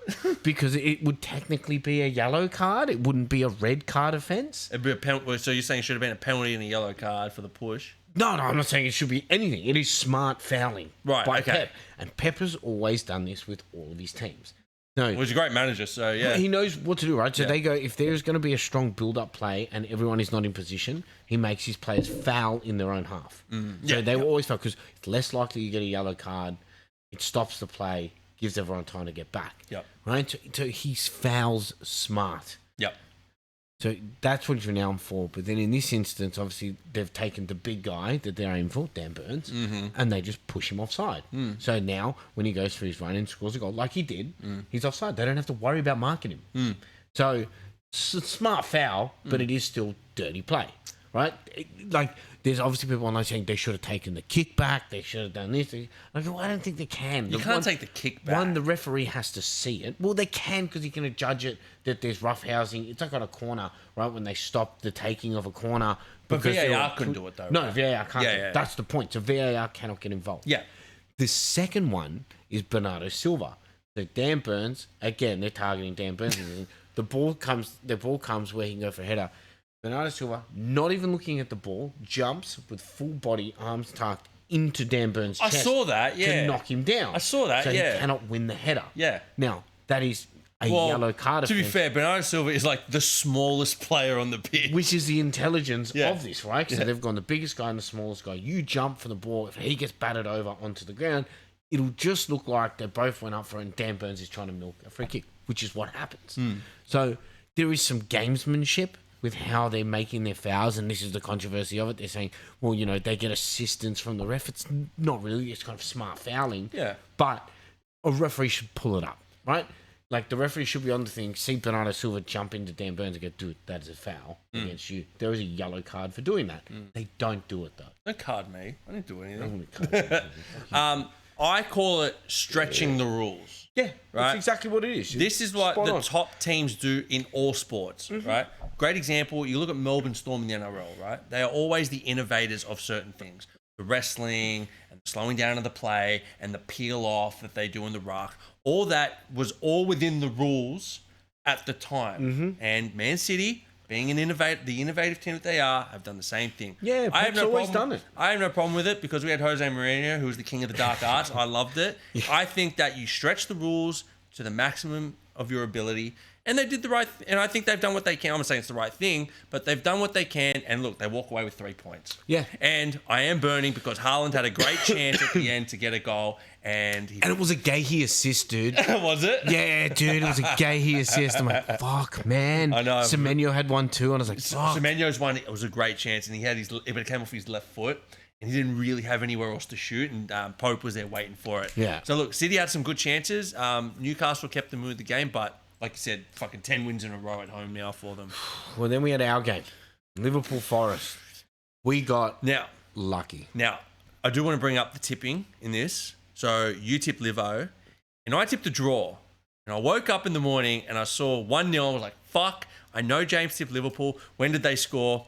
because it would technically be a yellow card. It wouldn't be a red card offence. It'd be a penalty. So you're saying it should have been a penalty and a yellow card for the push? No, I'm not saying it should be anything. It is smart fouling by okay. Pep. And Pep has always done this with all of his teams. No, well, he's a great manager, so yeah. He knows what to do, right? So they go, if there's going to be a strong build-up play and everyone is not in position, he makes his players foul in their own half. So they will always foul because it's less likely you get a yellow card it stops the play, gives everyone time to get back. Yep. Right? So he's fouls smart. Yep. So that's what you're renowned for. But then in this instance, obviously, they've taken the big guy that they're aiming for, Dan Burns, and they just push him offside. So now, when he goes for his run and scores a goal, like he did, he's offside. They don't have to worry about marking him. So, it's a smart foul, but it is still dirty play, right? There's obviously people online saying they should have taken the kick back, they should have done this. I go, I don't think they can. You can't take the kick back. One, the referee has to see it. Well, they can because he can judge it that there's roughhousing. It's like on a corner, right, when they stop the taking of a corner. But VAR couldn't do it, though. No, right? VAR can't. Yeah. That's the point. So VAR cannot get involved. Yeah. The second one is Bernardo Silva. So Dan Burns, again, they're targeting Dan Burns. The ball comes where he can go for a header. Bernardo Silva, not even looking at the ball, jumps with full body, arms tucked into Dan Burns' chest. I saw that, yeah. To knock him down. I saw that, so yeah. he cannot win the header. Yeah. Now, that is a yellow card to be offence, fair, Bernardo Silva is like the smallest player on the pitch. which is the intelligence Yeah. of this, right? So they've gone the biggest guy and the smallest guy. You jump for the ball. If he gets battered over onto the ground, it'll just look like they both went up for it and Dan Burns is trying to milk a free kick, which is what happens. So there is some gamesmanship with how they're making their fouls, and this is the controversy of it. They're saying, well, they get assistance from the ref. It's not really, it's kind of smart fouling. Yeah. But a referee should pull it up, right? Like, the referee should be on the thing, see Bernardo Silva jump into Dan Burns and go, dude, that is a foul against you. There is a yellow card for doing that. They don't do it, though. Don't card me. I didn't do anything. Yeah, I call it stretching the rules. right? That's exactly what it is. This is what Spot the on. top teams do in all sports, right? Great example, you look at Melbourne Storm in the NRL, right? They are always the innovators of certain things. The wrestling and the slowing down of the play and the peel off that they do in the ruck. All that was all within the rules at the time. And Man City, being the innovative team that they are, have done the same thing. Yeah, Pep's always done it. I have no problem with it because we had Jose Mourinho, who was the king of the dark arts. I loved it. I think that you stretch the rules to the maximum of your ability, and they did the right and I think they've done what they can. I'm not saying it's the right thing, but they've done what they can, and look, they walk away with 3 points. Yeah. And I am burning because Haaland had a great chance at the end to get a goal, and it was a Gahey assist, dude. Was it? Yeah, dude, it was a Gahey assist. I'm like, fuck, man. I know. Semenyo had one too, and I was like, fuck. Semenyo's one, it was a great chance, and it came off his left foot, and he didn't really have anywhere else to shoot, and Pope was there waiting for it. Yeah. So look, City had some good chances. Newcastle kept them with the game, but like you said, fucking 10 wins in a row at home now for them. Well, then we had our game, Liverpool Forest. We got lucky. Now, I do want to bring up the tipping in this. So you tipped Livo, and I tipped a draw. And I woke up in the morning and I saw 1-0. I was like, fuck, I know James tipped Liverpool. When did they score?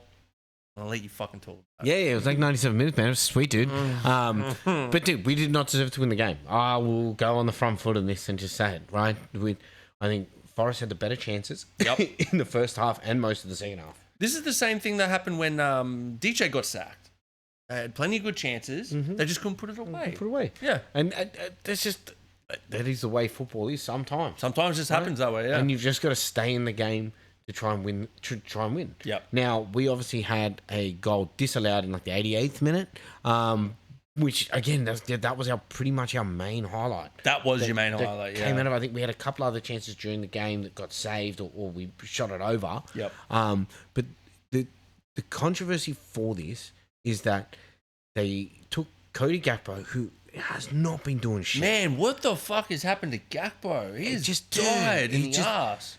I'll let you fucking talk. Yeah, it was like 97 minutes, man. It was sweet, dude. But, dude, we did not deserve to win the game. I will go on the front foot on this and just say it, right? I think Forest had the better chances in the first half and most of the second half. This is the same thing that happened when DJ got sacked. They had plenty of good chances. They just couldn't put it away. Yeah. And that's just, that is the way football is sometimes. Sometimes it just happens that way, yeah. And you've just got to stay in the game to try and win. Yep. Now, we obviously had a goal disallowed in like the 88th minute, which, again, that was pretty much our main highlight. That was your main highlight, yeah. Came out of, I think we had a couple other chances during the game that got saved or we shot it over. Yep. But the controversy for this is that they took Cody Gakpo, who has not been doing shit. Man, what the fuck has happened to Gakpo? He just died in the ass.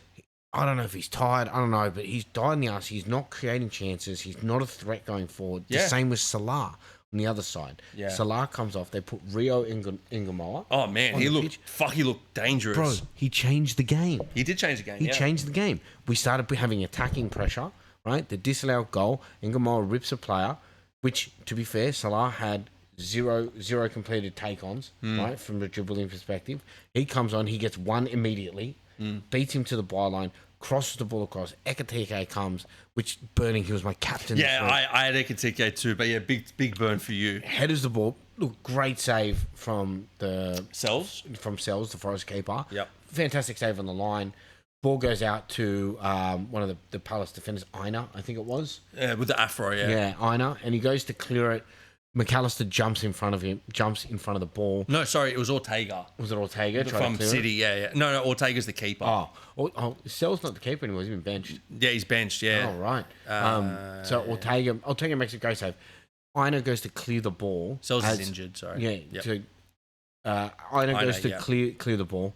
I don't know if he's tired. I don't know, but he's died in the ass. He's not creating chances. He's not a threat going forward. Yeah. The same with Salah on the other side. Yeah. Salah comes off. They put Rio Ingamoa. Oh, man. He looked dangerous. Bro, he changed the game. He did change the game, He changed the game. We started having attacking pressure, right? The disallowed goal. Ingamoa rips a player, which, to be fair, Salah had zero completed take-ons, right, from the dribbling perspective. He comes on. He gets one immediately, beats him to the byline, crosses the ball across. Ekatike comes, which burning. He was my captain. Yeah, I had Ekatike too, but yeah, big burn for you. Headers the ball. Look, great save from Sells, the Forest keeper. Yep. Fantastic save on the line. Ball goes out to one of the Palace defenders, Aina, I think it was. Yeah, with the afro, yeah. Yeah, Aina, and he goes to clear it. McAllister jumps in front of the ball. No, sorry, it was Ortega. Was it Ortega? From City, yeah. No, Ortega's the keeper. Oh, Cell's not the keeper anymore. He's been benched. Yeah, he's benched, yeah. Oh, right. So Ortega makes a great save. Aina goes to clear the ball. Cell's is injured, sorry. Yeah. Yep. Aina goes to clear the ball.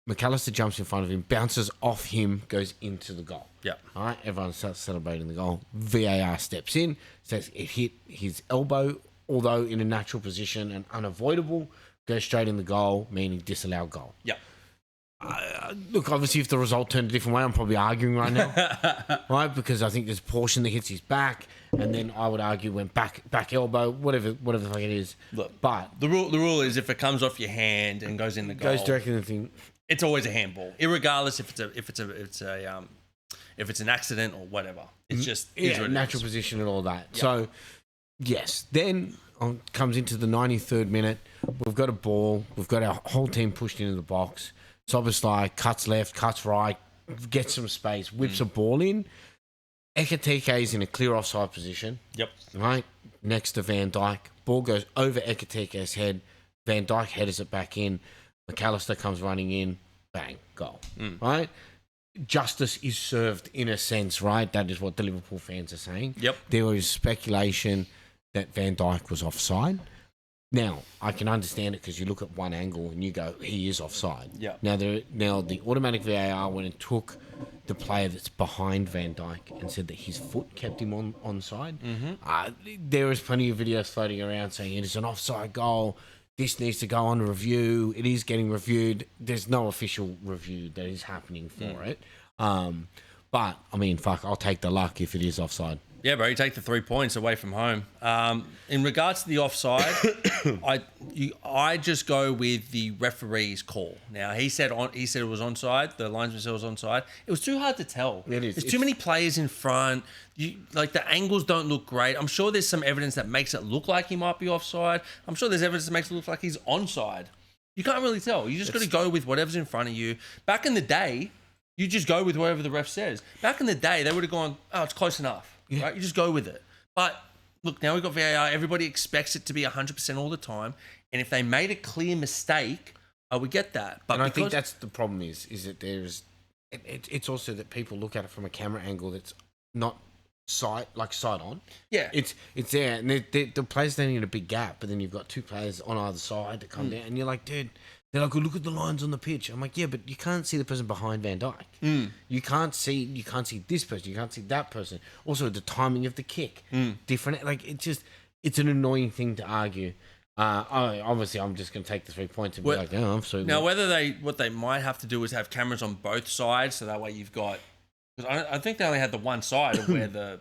McAllister jumps in front of him, bounces off him, goes into the goal. Yeah. All right, everyone starts celebrating the goal. VAR steps in, says it hit his elbow, although in a natural position and unavoidable, goes straight in the goal, meaning disallowed goal. Yeah. Look, obviously, if the result turned a different way, I'm probably arguing right now, right? Because I think there's a portion that hits his back, and then I would argue went back elbow, whatever the fuck it is. Look, but the rule is if it comes off your hand and goes in the goal, goes directly in the thing. It's always a handball, irregardless if it's an accident or whatever. It's just natural position and all that. Yep. So yes, then comes into the 93rd minute. We've got a ball. We've got our whole team pushed into the box. Soboslai cuts left, cuts right, gets some space, whips a ball in. Ekitike is in a clear offside position. Yep. Right next to Van Dijk. Ball goes over Ekitike's head. Van Dijk headers it back in. McAllister comes running in. Bang, goal. Right? Justice is served in a sense, right? That is what the Liverpool fans are saying. Yep. There was speculation that Van Dijk was offside. Now, I can understand it because you look at one angle and you go, he is offside. Yeah. Now, the automatic VAR went and took the player that's behind Van Dijk and said that his foot kept him onside. There is plenty of videos floating around saying it is an offside goal. This needs to go on review. It is getting reviewed. There's no official review that is happening for it. But, I mean, fuck, I'll take the luck if it is offside. Yeah, bro, you take the 3 points away from home. In regards to the offside, I just go with the referee's call. Now, he said it was onside. The linesman said it was onside. It was too hard to tell. It is. There's too many players in front. The angles don't look great. I'm sure there's some evidence that makes it look like he might be offside. I'm sure there's evidence that makes it look like he's onside. You can't really tell. You just got to go with whatever's in front of you. Back in the day, you just go with whatever the ref says. Back in the day, they would have gone, oh, it's close enough. Yeah. Right? You just go with it. But look, now we've got VAR. Everybody expects it to be 100% all the time. And if they made a clear mistake, we get that. But I think that's the problem is that it's also that people look at it from a camera angle that's not side on. Yeah. It's there. And the players standing in a big gap, but then you've got two players on either side that come down. And you're like, dude, they're like, oh, look at the lines on the pitch. I'm like, yeah, but you can't see the person behind Van Dijk. You can't see this person. You can't see that person. Also, the timing of the kick, different. Like, it's an annoying thing to argue. Obviously, I'm just going to take the 3 points and be like, oh, I'm sorry. Now, what they might have to do is have cameras on both sides, so that way you've got. Because I think they only had the one side of where the.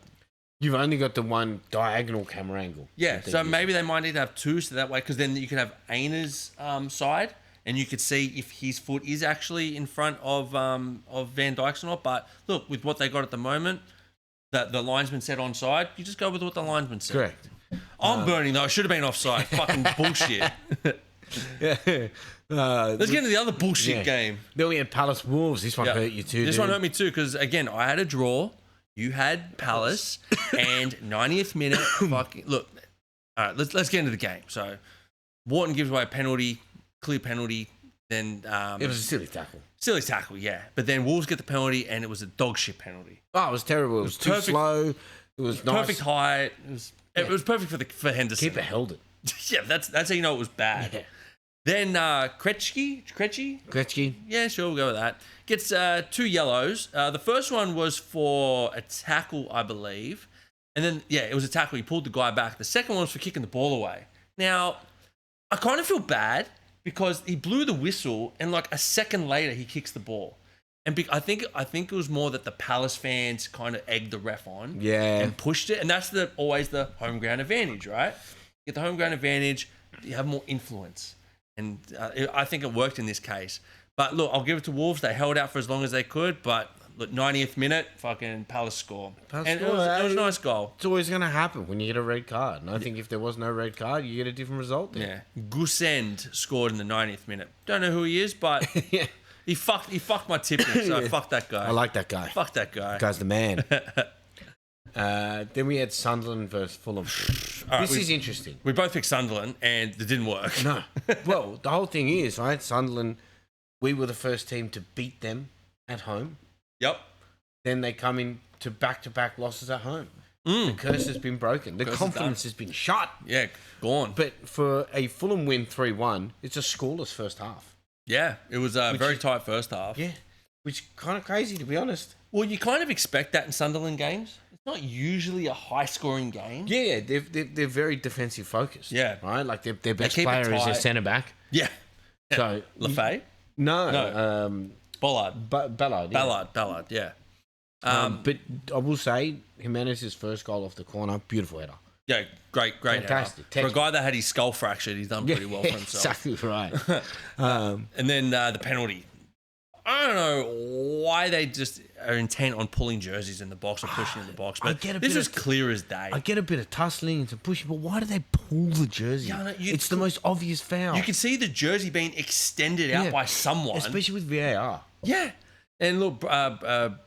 You've only got the one diagonal camera angle. Yeah, so maybe they might need to have two, so that way, because then you can have Aina's side. And you could see if his foot is actually in front of Van Dijk's or not. But look, with what they got at the moment, that the linesman said onside, you just go with what the linesman said. Correct. I'm burning though. I should have been offside. Fucking bullshit. Let's get into the other bullshit game. Then we had Palace Wolves. This one hurt you too. This one hurt me too because again, I had a draw. You had Palace, and 90th minute. Fucking look. All right, let's get into the game. So, Wharton gives away a penalty. Clear penalty, then it was a silly tackle. Silly tackle, yeah. But then Wolves get the penalty, and it was a dog shit penalty. Oh, it was terrible. It was too slow. It was nice. Perfect height. It was perfect for Henderson. Keeper held it. Yeah, that's how you know it was bad. Yeah. Then Krejci. Yeah, sure, we'll go with that. Gets 2 yellows. The first one was for a tackle, I believe, and then it was a tackle. He pulled the guy back. The second one was for kicking the ball away. Now, I kind of feel bad. Because he blew the whistle and like a second later he kicks the ball, and I think it was more that the Palace fans kind of egged the ref on, and pushed it, and that's always the home ground advantage, right? You get the home ground advantage, you have more influence, and I think it worked in this case. But look, I'll give it to Wolves. They held out for as long as they could, but look, 90th minute, fucking Palace score. It was a nice goal. It's always going to happen when you get a red card. And I think if there was no red card, you get a different result there. Yeah. Gusend scored in the 90th minute. Don't know who he is, but he fucked my tipping, so fuck that guy. I like that guy. Fuck that guy. That guy's the man. Then we had Sunderland versus Fulham. all right, This is interesting. We both picked Sunderland, and it didn't work. No. Well, the whole thing is, right, Sunderland, we were the first team to beat them at home. Yep. Then they come in to back-to-back losses at home. The curse has been broken. The confidence has been shot. Yeah, gone. But for a Fulham win 3-1, it's a scoreless first half. Yeah, it was a very tight first half. Yeah, which is kind of crazy, to be honest. Well, you kind of expect that in Sunderland games. It's not usually a high-scoring game. Yeah, they're very defensive focused. Yeah. Right? Like their best keep it player is their tight. centre-back. Yeah. So Lafay? No. Ballard. Ballard. Yeah. Ballard, yeah. But I will say, Jimenez's first goal off the corner, beautiful header. Yeah, great Fantastic. header. For a guy that had his skull fractured, he's done pretty well for himself. Exactly right. And then the penalty. I don't know why they just are intent on pulling jerseys in the box or pushing in the box, but this was clear as day. I get a bit of tussling and some pushing, but why do they pull the jersey? Yeah, no, it's the most obvious foul. You can see the jersey being extended out by someone. Especially with VAR. Yeah. And look, what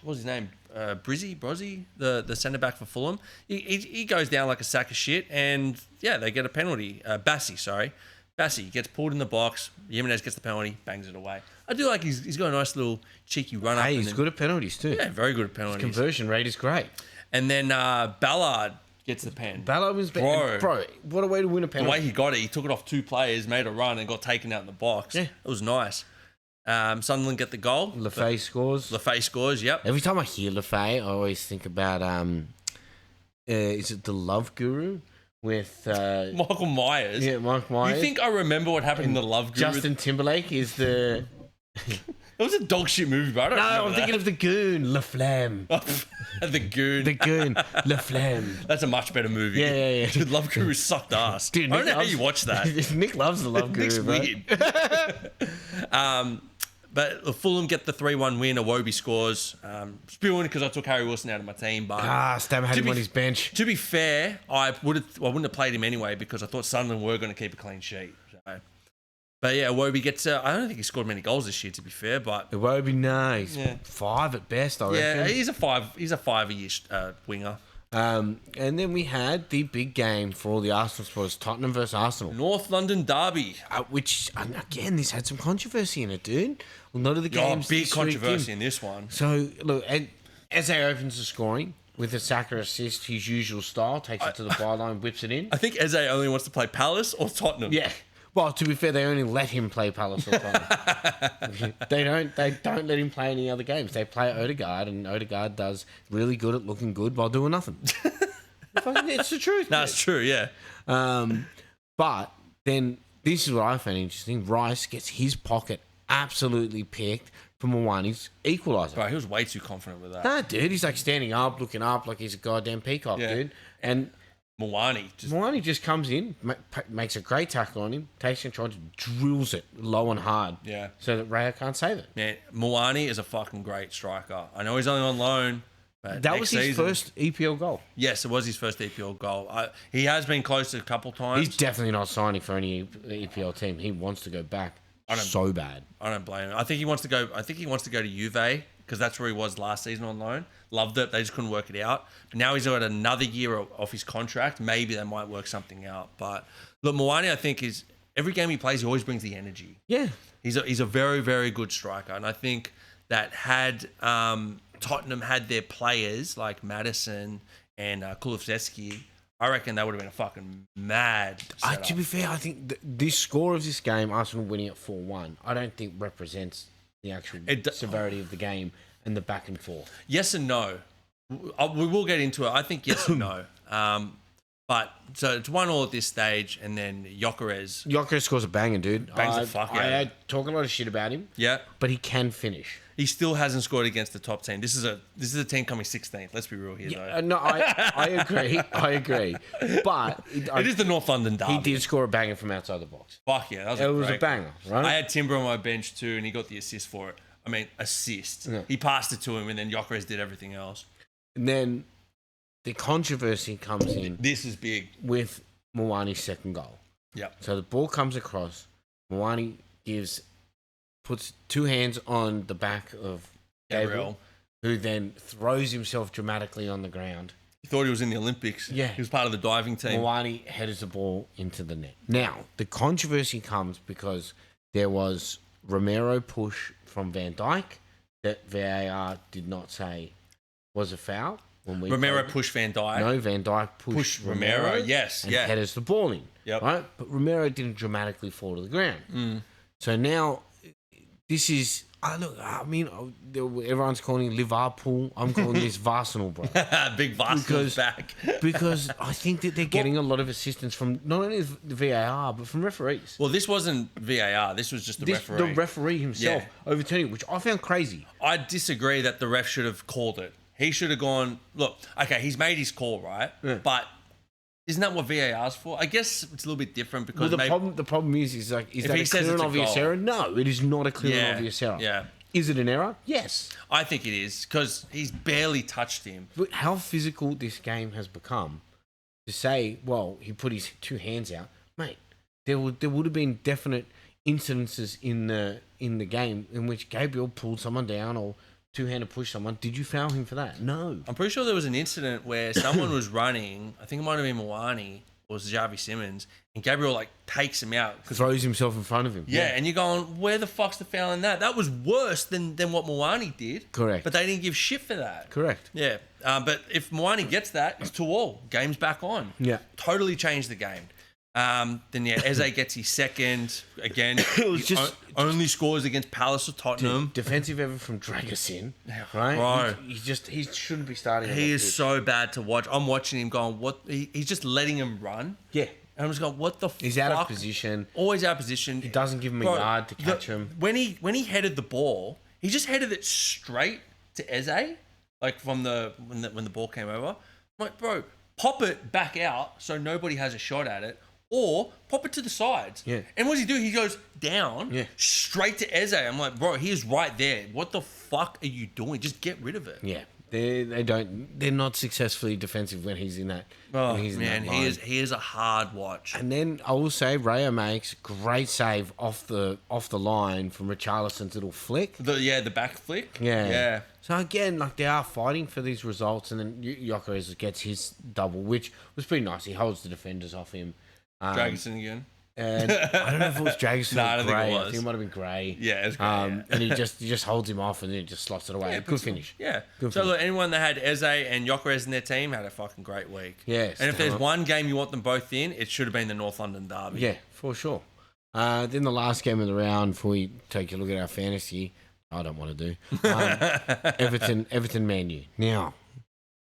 was his name? Brozzy, the centre-back for Fulham. He goes down like a sack of shit, and yeah, they get a penalty. Bassi gets pulled in the box. Jimenez gets the penalty, bangs it away. I do like he's got a nice little cheeky run up. Hey, he's good at penalties too. Yeah, very good at penalties. His conversion rate is great. And then Ballard gets the pen. Ballard was bro, what a way to win a penalty. The way he got it, he took it off two players, made a run, and got taken out in the box. Yeah, it was nice. Sunderland get the goal. Lafay scores. Yep. Every time I hear Lafay, I always think about is it the Love Guru with Michael Myers? Yeah, Michael Myers. You think I remember what happened in the Love Guru? Justin Timberlake is the. It was a dog shit movie, but I don't know. I'm thinking of the Goon, La Flamme. The Goon. The Goon, La Flamme. That's a much better movie. Yeah. Dude, Love Guru sucked ass. Dude, I don't know how you watch that. Nick loves the Love Guru. Nick's weird. But Fulham get the 3-1 win. Iwobi scores. Spewing because I took Harry Wilson out of my team. But Stam had him on his bench. To be fair, I wouldn't have played him anyway because I thought Sunderland were going to keep a clean sheet. So. But yeah, Iwobi gets. I don't think he scored many goals this year. To be fair, but Iwobi, no, he's 5 at best. I reckon. Yeah, he's a 5-ish winger. And then we had the big game for all the Arsenal supporters, Tottenham versus Arsenal. North London derby. Which, again, this had some controversy in it, dude. Well, none of the games. Big controversy in this one. So, look, Eze opens the scoring with a Saka assist, his usual style, takes it to the byline, whips it in. I think Eze only wants to play Palace or Tottenham. Yeah. Well, to be fair, they only let him play Palace or Tottenham. They don't let him play any other games. They play Odegaard, and Odegaard does really good at looking good while doing nothing. It's the truth. That's true, yeah. But then this is what I found interesting. Rice gets his pocket absolutely picked from Mwani's equaliser. Bro, he was way too confident with that. Nah, dude, he's like standing up, looking up like he's a goddamn peacock, dude. And Mwani just comes in, makes a great tackle on him, takes control, drills it low and hard. Yeah. So that Raya can't save it. Man, Mwani is a fucking great striker. I know he's only on loan, but that was his first EPL goal. Yes, it was his first EPL goal. He has been close a couple times. He's definitely not signing for any EPL team. He wants to go back so bad. I don't blame him. I think he wants to go to Juve because that's where he was last season on loan. Loved it. They just couldn't work it out. But now he's got another year off his contract. Maybe they might work something out. But look, Mwani, I think is every game he plays, he always brings the energy. Yeah, he's a very, very good striker, and I think that had Tottenham had their players like Maddison and Kulusevski, I reckon that would have been a fucking mad setup. To be fair, I think this score of this game, Arsenal winning at 4-1, I don't think represents the actual severity of the game and the back and forth. Yes and no. We will get into it. I think yes and no. But so it's 1-1 at this stage, and then Gyökeres scores a banger, dude. Bangs the fuck out. I talk a lot of shit about him. Yeah, but he can finish. He still hasn't scored against the top team. This is a team coming 16th. Let's be real here, though. No, I agree. I agree. But it is the North London derby. He did score a banger from outside the box. Fuck yeah, it was a banger, right? I had Timber on my bench too, and he got the assist for it. I mean, assist. Yeah. He passed it to him, and then Gyökeres did everything else. And then the controversy comes in. This is big. With Mwani's second goal. Yeah. So the ball comes across. Mwani puts two hands on the back of Gabriel, who then throws himself dramatically on the ground. He thought he was in the Olympics. Yeah. He was part of the diving team. Moani headers the ball into the net. Now, the controversy comes because there was Romero push from Van Dijk that VAR did not say was a foul. When Romero pushed Van Dijk. No, Van Dijk pushed Romero. Yes, and yeah. headers the ball in. Yep. Right? But Romero didn't dramatically fall to the ground. So now, this is... look, I mean, everyone's calling it Liverpool. I'm calling this Arsenal, bro. Big Arsenal's back. Because I think that they're getting a lot of assistance from not only the VAR, but from referees. Well, this wasn't VAR. This was just the referee. The referee himself overturning, which I found crazy. I disagree that the ref should have called it. He should have gone, look, okay, he's made his call, right? Yeah. But isn't that what VAR's for? I guess it's a little bit different because the problem is that he a says clear and it's a obvious goal. error? No, it is not a clear and obvious error. Yeah. Is it an error? Yes. I think it is because he's barely touched him. But how physical this game has become to say, well, he put his two hands out, mate. There would have been definite incidences in the game in which Gabriel pulled someone down or two-handed push someone. Did you foul him for that? No. I'm pretty sure there was an incident where someone was running. I think it might have been Moani or Xavi Simmons, and Gabriel like takes him out. Throws himself in front of him. Yeah, and you're going, where the fuck's the foul in that? That was worse than what Moani did. Correct. But they didn't give shit for that. Correct. Yeah, but if Moani gets that, it's 2-2. Game's back on. Yeah. Totally changed the game. Then Eze gets his second again. It was just only scores against Palace or Tottenham. Defensive effort from Dragusin, right? Bro. He shouldn't be starting. He is so bad to watch. I'm watching him going, what? He's just letting him run. Yeah. And I'm just going, what the fuck? He's out of position. Always out of position. He doesn't give him a yard to catch him. When he headed the ball, he just headed it straight to Eze, like from when the ball came over. I'm like, bro, pop it back out so nobody has a shot at it. Or pop it to the sides. Yeah. And what does he do? He goes down straight to Eze. I'm like, bro, he is right there. What the fuck are you doing? Just get rid of it. Yeah. They're not successfully defensive when he's in that. Oh when he's in man, that line. he is a hard watch. And then I will say Raya makes great save off the line from Richarlison's little flick. The back flick. Yeah. So again, like they are fighting for these results, and then Gyökeres gets his double, which was pretty nice. He holds the defenders off him. Dragusin again. And I don't know if it was Dragusin No, or I don't think Gray. it I was. think it might have been Gray. Yeah, it's great. And he just holds him off and then just slots it away. Yeah, Good finish. Yeah. Good So finish. look, anyone that had Eze and Gyökeres in their team had a fucking great week. Yeah. And if there's one game you want them both in, it should have been the North London derby. Yeah, for sure. Then the last game of the round, before we take a look at our fantasy, I don't want to do. Everton, Man U. Now,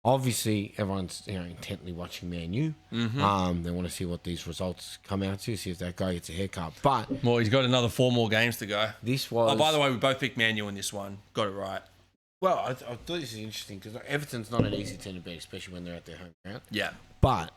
obviously, everyone's intently watching Man U. Mm-hmm. They want to see what these results come out to, see if that guy gets a haircut. But Well, he's got another 4 more games to go. this was... Oh, by the way, we both picked Man U in this one. Got it right. Well, I thought this is interesting because Everton's not an easy team to beat, especially when they're at their home ground. Yeah. But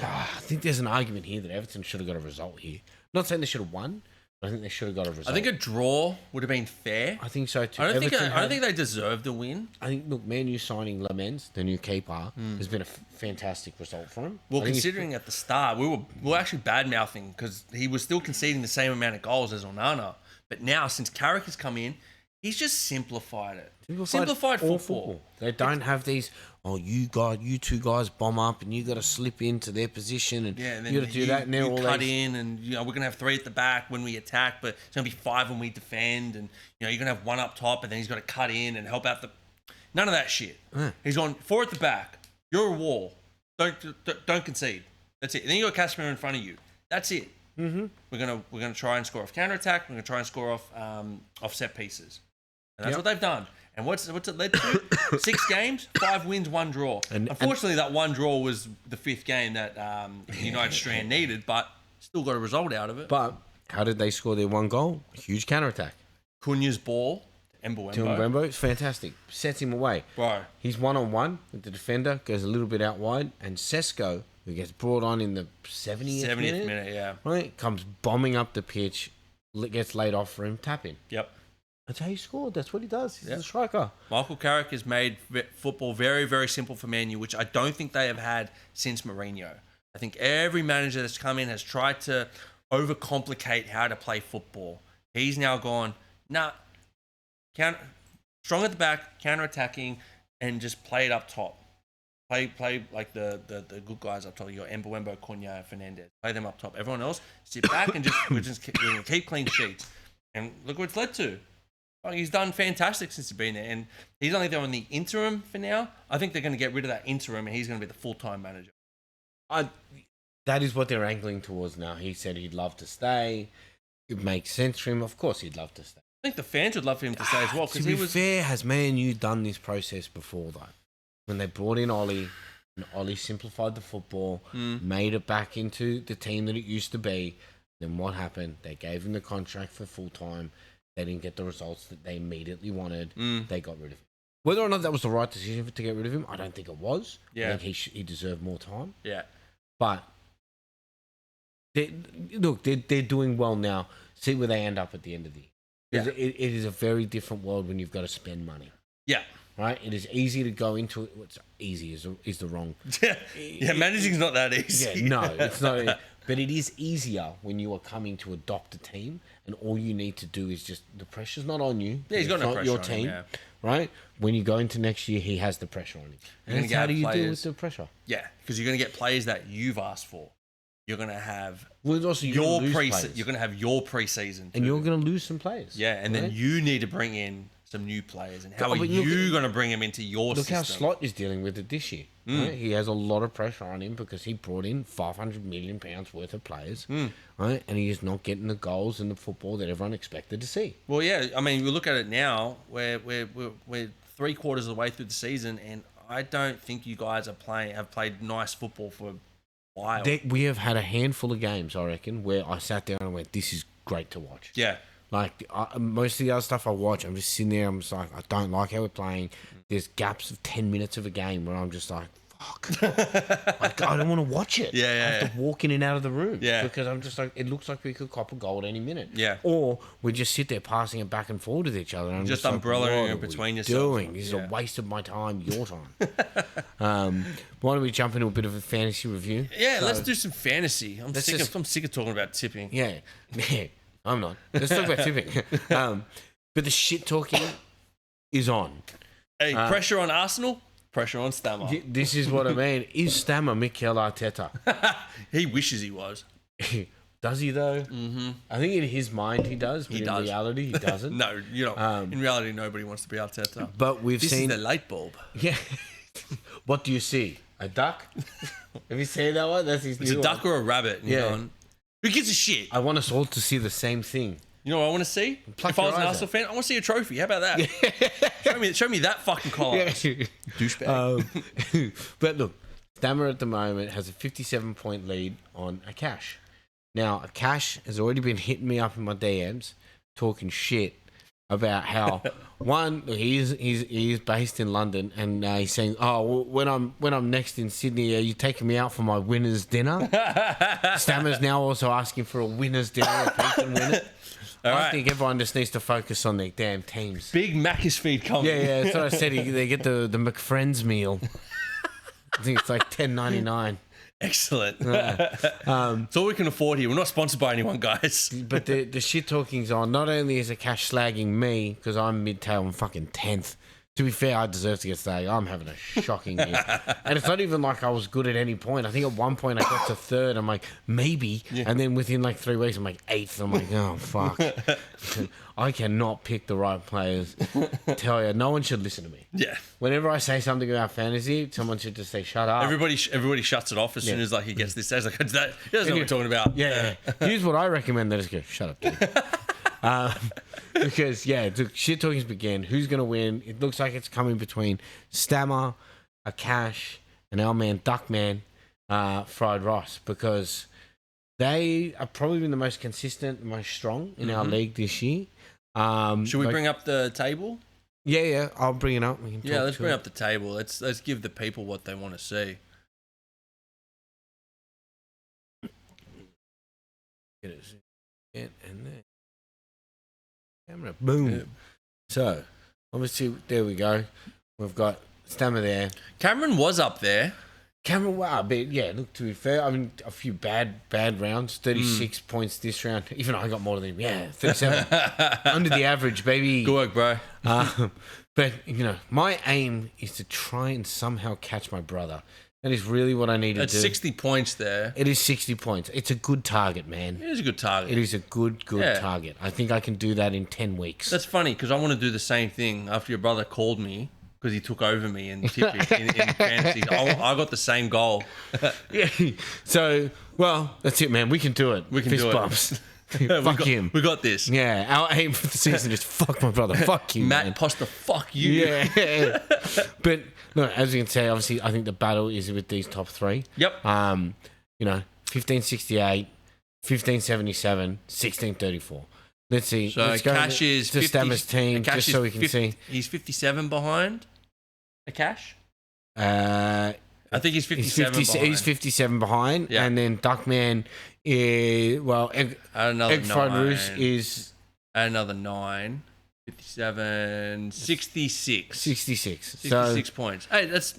I think there's an argument here that Everton should have got a result here. Not saying they should have won, but I think they should have got a result. I think a draw would have been fair. I think so too. I don't think they deserved a win. I think, look, Man U signing Lamens, the new keeper, has been a fantastic result for him. Well, I think considering at the start, we were actually bad-mouthing because he was still conceding the same amount of goals as Onana. But now, since Carrick has come in, he's just simplified it. Simplified all football. They don't have these, you two guys bomb up and you got to slip into their position and Yeah, and then you got to do that. And they're all cut these, in, and we're gonna have 3 at the back when we attack, but it's gonna be 5 when we defend, and you're gonna have 1 up top, and then he's got to cut in and help out the. None of that shit. He's gone 4 at the back. You're a wall. Don't concede. That's it. And then you got Casemiro in front of you. That's it. Mm-hmm. We're gonna try and score off counter attack. We're gonna try and score off set pieces, and that's what they've done. And what's it led to? 6 games, 5 wins, 1 draw. Unfortunately, that 1 draw was the 5th game that United Strand needed, but still got a result out of it. But how did they score their 1 goal? A huge counter-attack. Cunha's ball, Mbembo. Mbembo, it's fantastic. Sets him away. Bro. He's 1-on-1 with the defender, goes a little bit out wide, and Sesko, who gets brought on in the 70th minute, yeah. Right? Comes bombing up the pitch, gets laid off for him, tap in. Yep. That's how he scored. That's what he does. He's a striker. Michael Carrick has made football very, very simple for Man U, which I don't think they have had since Mourinho. I think every manager that's come in has tried to overcomplicate how to play football. He's now gone, strong at the back, counter-attacking, and just play it up top. Play like the good guys up top. You got Mbembo, Cunha, Fernandez. Play them up top. Everyone else, sit back and we're just keep clean sheets. And look what it's led to. Like, he's done fantastic since he's been there. And he's only there on the interim for now. I think they're going to get rid of that interim and he's going to be the full-time manager. That is what they're angling towards now. He said he'd love to stay. It makes sense for him. Of course he'd love to stay. I think the fans would love for him to stay as well. To be fair, has Man U done this process before, though? When they brought in Ollie, and Ollie simplified the football, made it back into the team that it used to be, then what happened? They gave him the contract for full-time. They didn't get the results that they immediately wanted. They got rid of him. Whether or not that was the right decision to get rid of him, I don't think it was. Yeah. I think he deserved more time. Yeah. But, they're doing well now. See where they end up at the end of the year. Yeah. It is a very different world when you've got to spend money. Yeah. Right? It is easy to go into it. What's easy is the wrong. Yeah, managing's not that easy. Yeah, no, it's not. But it is easier when you are coming to adopt a team, and all you need to do is just the pressure's not on you. Yeah, he's got no pressure your on team, him, right? When you go into next year, he has the pressure on him. And how do you deal with the pressure? Yeah, because you're going to get players that you've asked for. You're going to have also your pre-season. You're going to have your pre-season, and you're going to lose some players. Yeah, and then you need to bring in some new players. And how are you going to bring them into your system? Look how Slot is dealing with it this year. Right? He has a lot of pressure on him because he brought in £500 million worth of players, right? And he is not getting the goals and the football that everyone expected to see. Well, yeah, I mean, we look at it now. We're 3/4 of the way through the season, and I don't think you guys have played nice football for a while. We have had a handful of games, I reckon, where I sat down and went, "This is great to watch." Yeah. Like, most of the other stuff I watch, I'm just sitting there, I'm just like, I don't like how we're playing. There's gaps of 10 minutes of a game where I'm just like, fuck. Like, I don't want to watch it. Yeah, I have to walk in and out of the room. Yeah. Because I'm just like, it looks like we could cop a goal at any minute. Yeah. Or we just sit there passing it back and forward with each other. And I'm just like, umbrellaing what it between are we yourself. doing? This is a waste of my time, your time. Why don't we jump into a bit of a fantasy review? Yeah, let's do some fantasy. I'm sick of talking about tipping. Yeah. I'm not. Let's talk about tipping. But the shit talking is on. Hey, pressure on Arsenal, pressure on Stammer. This is what I mean. Is Stammer Mikel Arteta? He wishes he was. Does he though? Mm-hmm. I think in his mind he does, but in reality he doesn't. No, you know, in reality nobody wants to be Arteta. But this is the light bulb. Yeah. What do you see? A duck? Have you seen that one? That's his. It's a duck or a rabbit. And you're going, who gives a shit? I want us all to see the same thing. You know what I want to see? If I was an Arsenal fan, I want to see a trophy. How about that? Show me that fucking collar. Yeah. Douchebag. But look, Stammer at the moment has a 57-point lead on Akash. Now, Akash has already been hitting me up in my DMs, talking shit about how one, he is based in London, and he's saying, "Oh, when I'm next in Sydney, are you taking me out for my winners' dinner?" Stammer's now also asking for a winners' dinner if he can win it. I think everyone just needs to focus on their damn teams. Big Macca's feed coming. Yeah, that's what I said. They get the McFriend's meal. I think it's like $10.99. Excellent. It's all we can afford here. We're not sponsored by anyone, guys. But the shit talking's on. Not only is Akash slagging me because I'm mid-tail and fucking 10th. To be fair, I deserve to get slagged. I'm having a shocking year. And it's not even like I was good at any point. I think at one point I got to 3rd. I'm like, maybe. Yeah. And then within like 3 weeks, I'm like 8th. I'm like, oh, fuck. I cannot pick the right players. Tell you, no one should listen to me. Yeah. Whenever I say something about fantasy, someone should just say, shut up. Everybody shuts it off as soon as like he gets this. He's like, he doesn't know what we're talking about. Yeah. Here's what I recommend. They just go, shut up, dude. Because, the shit talking's began. Who's going to win? It looks like it's coming between Stammer, Akash, and our man, Duckman, Fried Ross, because they are probably been the most consistent, most strong in our league this year. Should we bring up the table? Yeah, I'll bring it up. Let's bring up the table. Let's give the people what they want to see. And then camera, boom. Yeah. So, obviously, there we go. We've got Stammer there. Cameron was up there. Cameron, wow, but look, to be fair, I mean, a few bad rounds. 36 points this round. Even I got more than him. Yeah, 37. Under the average, baby. Good work, bro. But, my aim is to try and somehow catch my brother. That is really what I need to do. It's 60 points there. It is 60 points. It's a good target, man. It is a good target. It is a good target. I think I can do that in 10 weeks. That's funny because I want to do the same thing after your brother called me because he took over me and tipped me in fantasy. I got the same goal. Yeah. So, that's it, man. We can do it. We can Fist do it. bumps. Fuck him. We got this. Yeah, our aim for the season is fuck my brother. Fuck you, Matt man. Poster, fuck you. Yeah. But, look, as you can say, obviously, I think the battle is with these top three. Yep. 1568, 1577, 1634. Let's see. So Let's go Cash is to 50, Stammer's team, Cash just is so we can 50, see. He's 57 behind. A Cash? I think he's 57 behind. He's 57 behind. Yeah. And then Duckman is, Another Egg Fried 9. Roost is... Another 9. 57, 66. 66. 66 points. Hey, that's...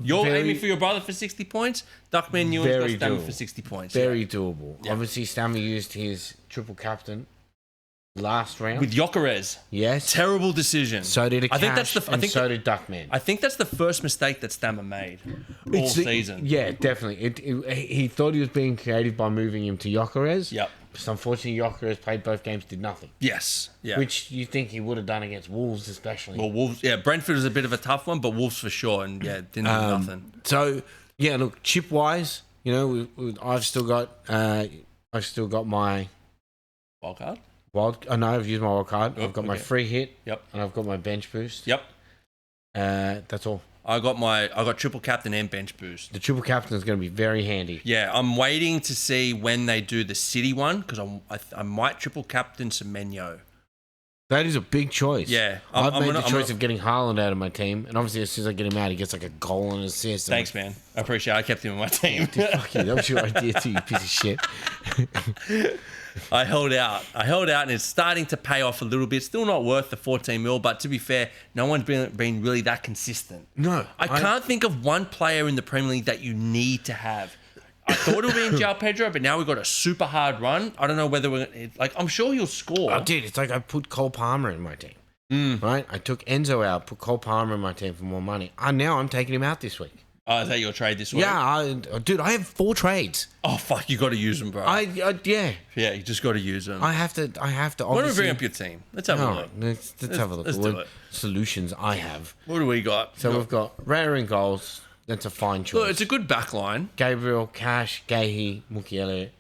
You're aiming for your brother for 60 points. Duckman Ewan's got Stammer for 60 points. Very doable. Yeah. Obviously, Stammer used his triple captain last round. With Jokeres. Yes. Terrible decision. So did I think Cash, that's and so did Duckman. I think that's the first mistake that Stammer made all season. Yeah, definitely. He thought he was being creative by moving him to Jokeres. Yep. But unfortunately, Jokeres played both games, did nothing. Yes. Yeah. Which you think he would have done against Wolves, especially. Well, Wolves. Yeah, Brentford was a bit of a tough one, but Wolves for sure, and didn't do nothing. So yeah, look, chip wise, I've still got my Wild card. No, I've used my wild card. I've got my free hit. Yep. And I've got my bench boost. Yep. That's all. I got triple captain and bench boost. The triple captain is going to be very handy. Yeah, I'm waiting to see when they do the City one because I might triple captain Semenyo. That is a big choice. Yeah, I've made the choice of getting Haaland out of my team, and obviously as soon as I get him out, he gets like a goal and an assist. Thanks, man. I appreciate it. I kept him in my team. Fuck you. That was your idea too, you piece of shit. I held out, and it's starting to pay off a little bit. Still not worth the 14 mil, but to be fair, no one's been really that consistent. No. I can't think of one player in the Premier League that you need to have. I thought it would be in João Pedro, but now we've got a super hard run. I don't know whether I'm sure he'll score. Oh, dude, it's like I put Cole Palmer in my team. Right? I took Enzo out, put Cole Palmer in my team for more money. Now I'm taking him out this week. Oh, is that your trade this week? Yeah, dude, I have 4 trades. Oh, fuck, you got to use them, bro. Yeah. Yeah, you just got to use them. I have to obviously... Why don't we bring up your team? Let's have a look. Let's have a look. Let's do it. Solutions I have. What do we got? So we've got Raya in goals. That's a fine choice. Look, it's a good back line. Gabriel, Cash, Gahey, Mukiele,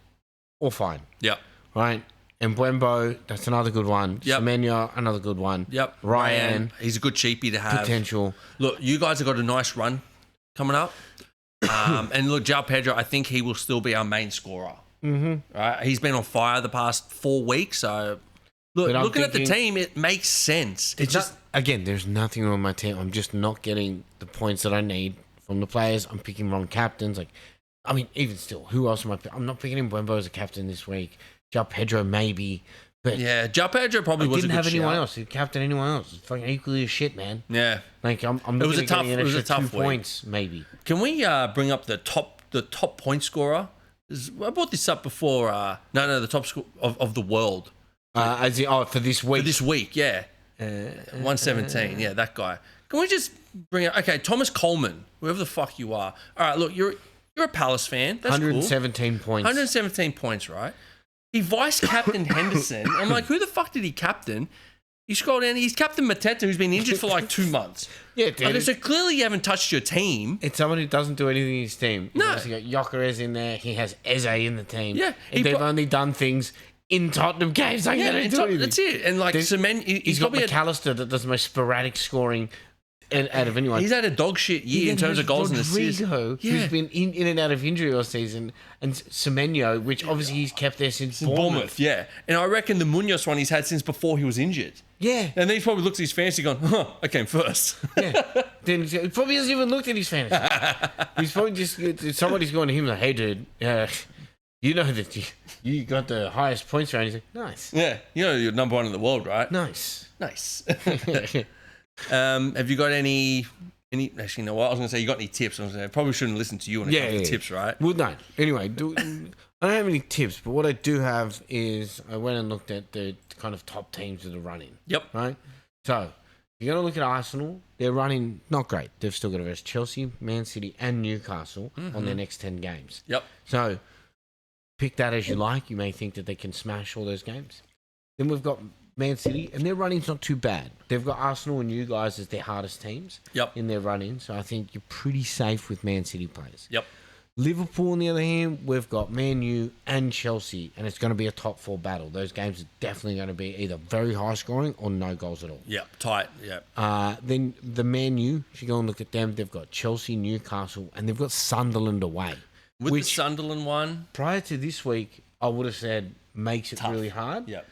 all fine. Yep. Right? And Mbembo, that's another good one. Yep. Semenya, another good one. Yep. Ryan, he's a good cheapie to have. potential. Look, you guys have got a nice run coming up. And look, João Pedro, I think he will still be our main scorer. Mm-hmm. Right? He's been on fire the past 4 weeks. So, look, looking at the team, it makes sense. It's just... Again, there's nothing wrong with my team. I'm just not getting the points that I need from the players. I'm picking wrong captains. Even still, who else am I picking? I'm not picking Mbembo as a captain this week. João Pedro, maybe. But yeah, João Pedro probably was a good didn't have anyone shout. else. He captain anyone else. It's fucking equally as shit, man. Yeah. I'm It was a tough two week. points, maybe. Can we bring up the top point scorer? I brought this up before. The top score of the world. For this week. For this week, yeah. 117, yeah, that guy. Can we just bring up... Okay, Thomas Coleman, whoever the fuck you are. All right, look, you're a Palace fan. That's 117 cool. points. 117 points, right? He vice-captained Henderson. I'm like, who the fuck did he captain? You scroll down, he's captain Mateta, who's been injured for like 2 months. Yeah, dude. Okay, so clearly you haven't touched your team. It's someone who doesn't do anything in his team. No. He's got Jokeres in there. He has Eze in the team. Yeah. They've only done things in Tottenham games. Like, Yeah, they don't do anything. that's it. And like, Cement, He's got probably McAllister that does the most sporadic scoring out of anyone. He's had a dog shit year in terms of goals and assists. Rodrigo, who's been in and out of injury all season, and Semenyo, which obviously he's kept there since Bournemouth. Yeah. And I reckon the Munoz one he's had since before he was injured. Yeah. And then he's probably looked at his fantasy gone, I came first. Yeah. Then he probably hasn't even looked at his fantasy. He's probably just, somebody's going to him like, hey, dude, you know that you got the highest points round. He's like, nice. Yeah. You know you're number 1 in the world, right? Nice. Have you got any actually, no, I was going to say, you got any tips? I was going to say, I probably shouldn't listen to you when it comes to tips, right? Well, no. Anyway, I don't have any tips, but what I do have is I went and looked at the kind of top teams that are running. Yep. Right? So, You're going to look at Arsenal. They're running not great. They've still got to versus Chelsea, Man City, and Newcastle on their next 10 games. Yep. So pick that as you like. You may think that they can smash all those games. Then we've got Man City, and their running's not too bad. They've got Arsenal and you guys as their hardest teams in their running. So I think you're pretty safe with Man City players. Yep. Liverpool, on the other hand, we've got Man U and Chelsea, and it's going to be a top 4 battle. Those games are definitely going to be either very high scoring or no goals at all. Yep, tight, yep. Then the Man U, if you go and look at them, they've got Chelsea, Newcastle, and they've got Sunderland away. With the Sunderland one? Prior to this week, I would have said makes it really hard. Yep.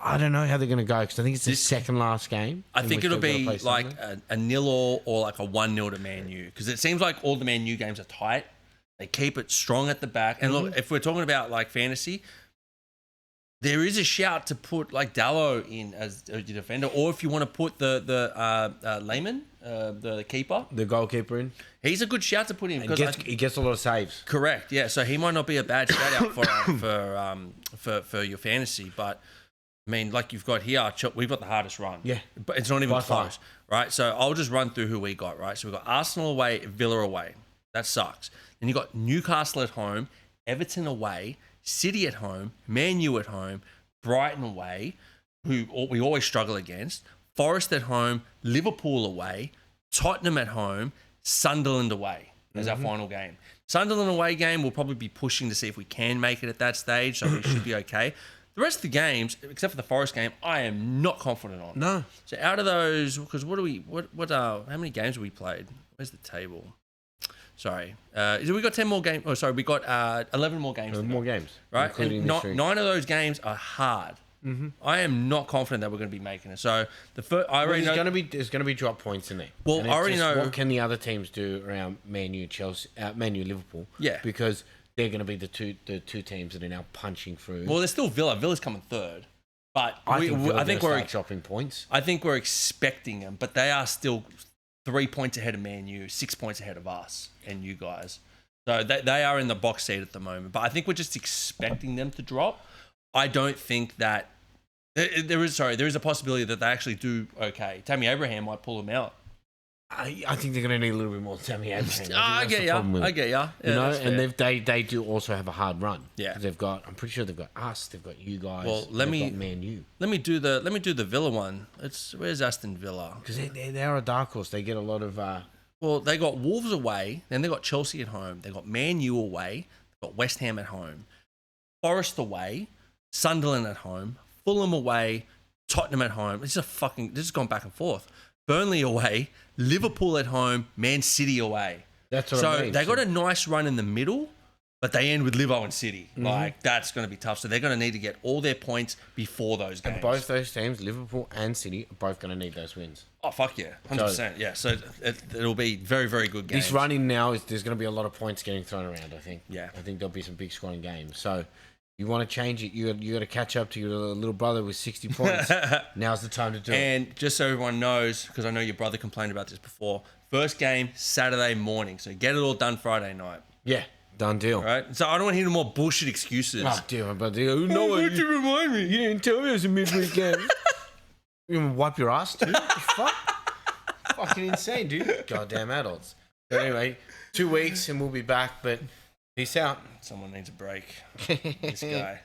I don't know how they're going to go because I think it's the second last game. I think it'll be like a 0-0 or like a 1-0 to Man U because it seems like all the Man U games are tight. They keep it strong at the back. And look, if we're talking about like fantasy, there is a shout to put like Dallo in as your defender, or if you want to put the Lehman, the keeper, the goalkeeper in. He's a good shout to put in because he gets a lot of saves. Correct, yeah. So he might not be a bad shout out for your fantasy, but I mean, like you've got here, we've got the hardest run. Yeah, but it's not even by close, far. right? So I'll just run through who we got, right? So we've got Arsenal away, Villa away. That sucks. Then you got Newcastle at home, Everton away, City at home, Man U at home, Brighton away, who we always struggle against, Forest at home, Liverpool away, Tottenham at home, Sunderland away as our final game. Sunderland away game, we'll probably be pushing to see if we can make it at that stage, so we should be okay. The rest of the games, except for the Forest game, I am not confident on. No. So out of those, because how many games have we played? Where's the table? Sorry. We got 10 more games. Oh, sorry. We got 11 more games. 11 more games. Right? And 9 of those games are hard. I am not confident that we're going to be making it. So the first, I already know there's going to be drop points in there. Well, I already know what can the other teams do around Man U, Chelsea, Man U, Liverpool. Yeah, because they're going to be the two teams that are now punching through. Well, there's still Villa. Villa's coming third, but I think we're dropping points. I think we're expecting them, but they are still 3 points ahead of Man U, 6 points ahead of us and you guys. So they are in the box seat at the moment. But I think we're just expecting them to drop. I don't think that there is a possibility that they actually do okay. Tammy Abraham might pull them out. I think they're going to need a little bit more Tammy Abraham. I get ya. Yeah, you know, and they do also have a hard run. Yeah, I'm pretty sure they've got us. They've got you guys. Well, got Man U. Let me do the Villa one. Where's Aston Villa? Because they are a dark horse. They get a lot of. Well, they got Wolves away. Then they got Chelsea at home. They got Man U away. They got West Ham at home. Forest away. Sunderland at home. Fulham away. Tottenham at home. This has gone back and forth. Burnley away, Liverpool at home, Man City away. That's what I mean. They got a nice run in the middle, but they end with Liverpool and City. Like, that's going to be tough. So they're going to need to get all their points before those games. And both those teams, Liverpool and City, are both going to need those wins. Oh, fuck yeah. 100%. Yeah. So it'll be very, very good games. This running now, there's going to be a lot of points getting thrown around, I think. Yeah. I think there'll be some big scoring games. So you want to change it, you got to catch up to your little brother with 60 points. Now's the time to do it. And just so everyone knows, because I know your brother complained about this before, first game, Saturday morning. So get it all done Friday night. Yeah, done deal. All right? So I don't want to hear no more bullshit excuses. Oh, dear, my brother. Why'd you remind me? You didn't tell me it was a midweek game. You're going to wipe your ass, too? What the fuck? Fucking insane, dude. Goddamn adults. But anyway, 2 weeks and we'll be back, but peace out. Someone needs a break. This guy.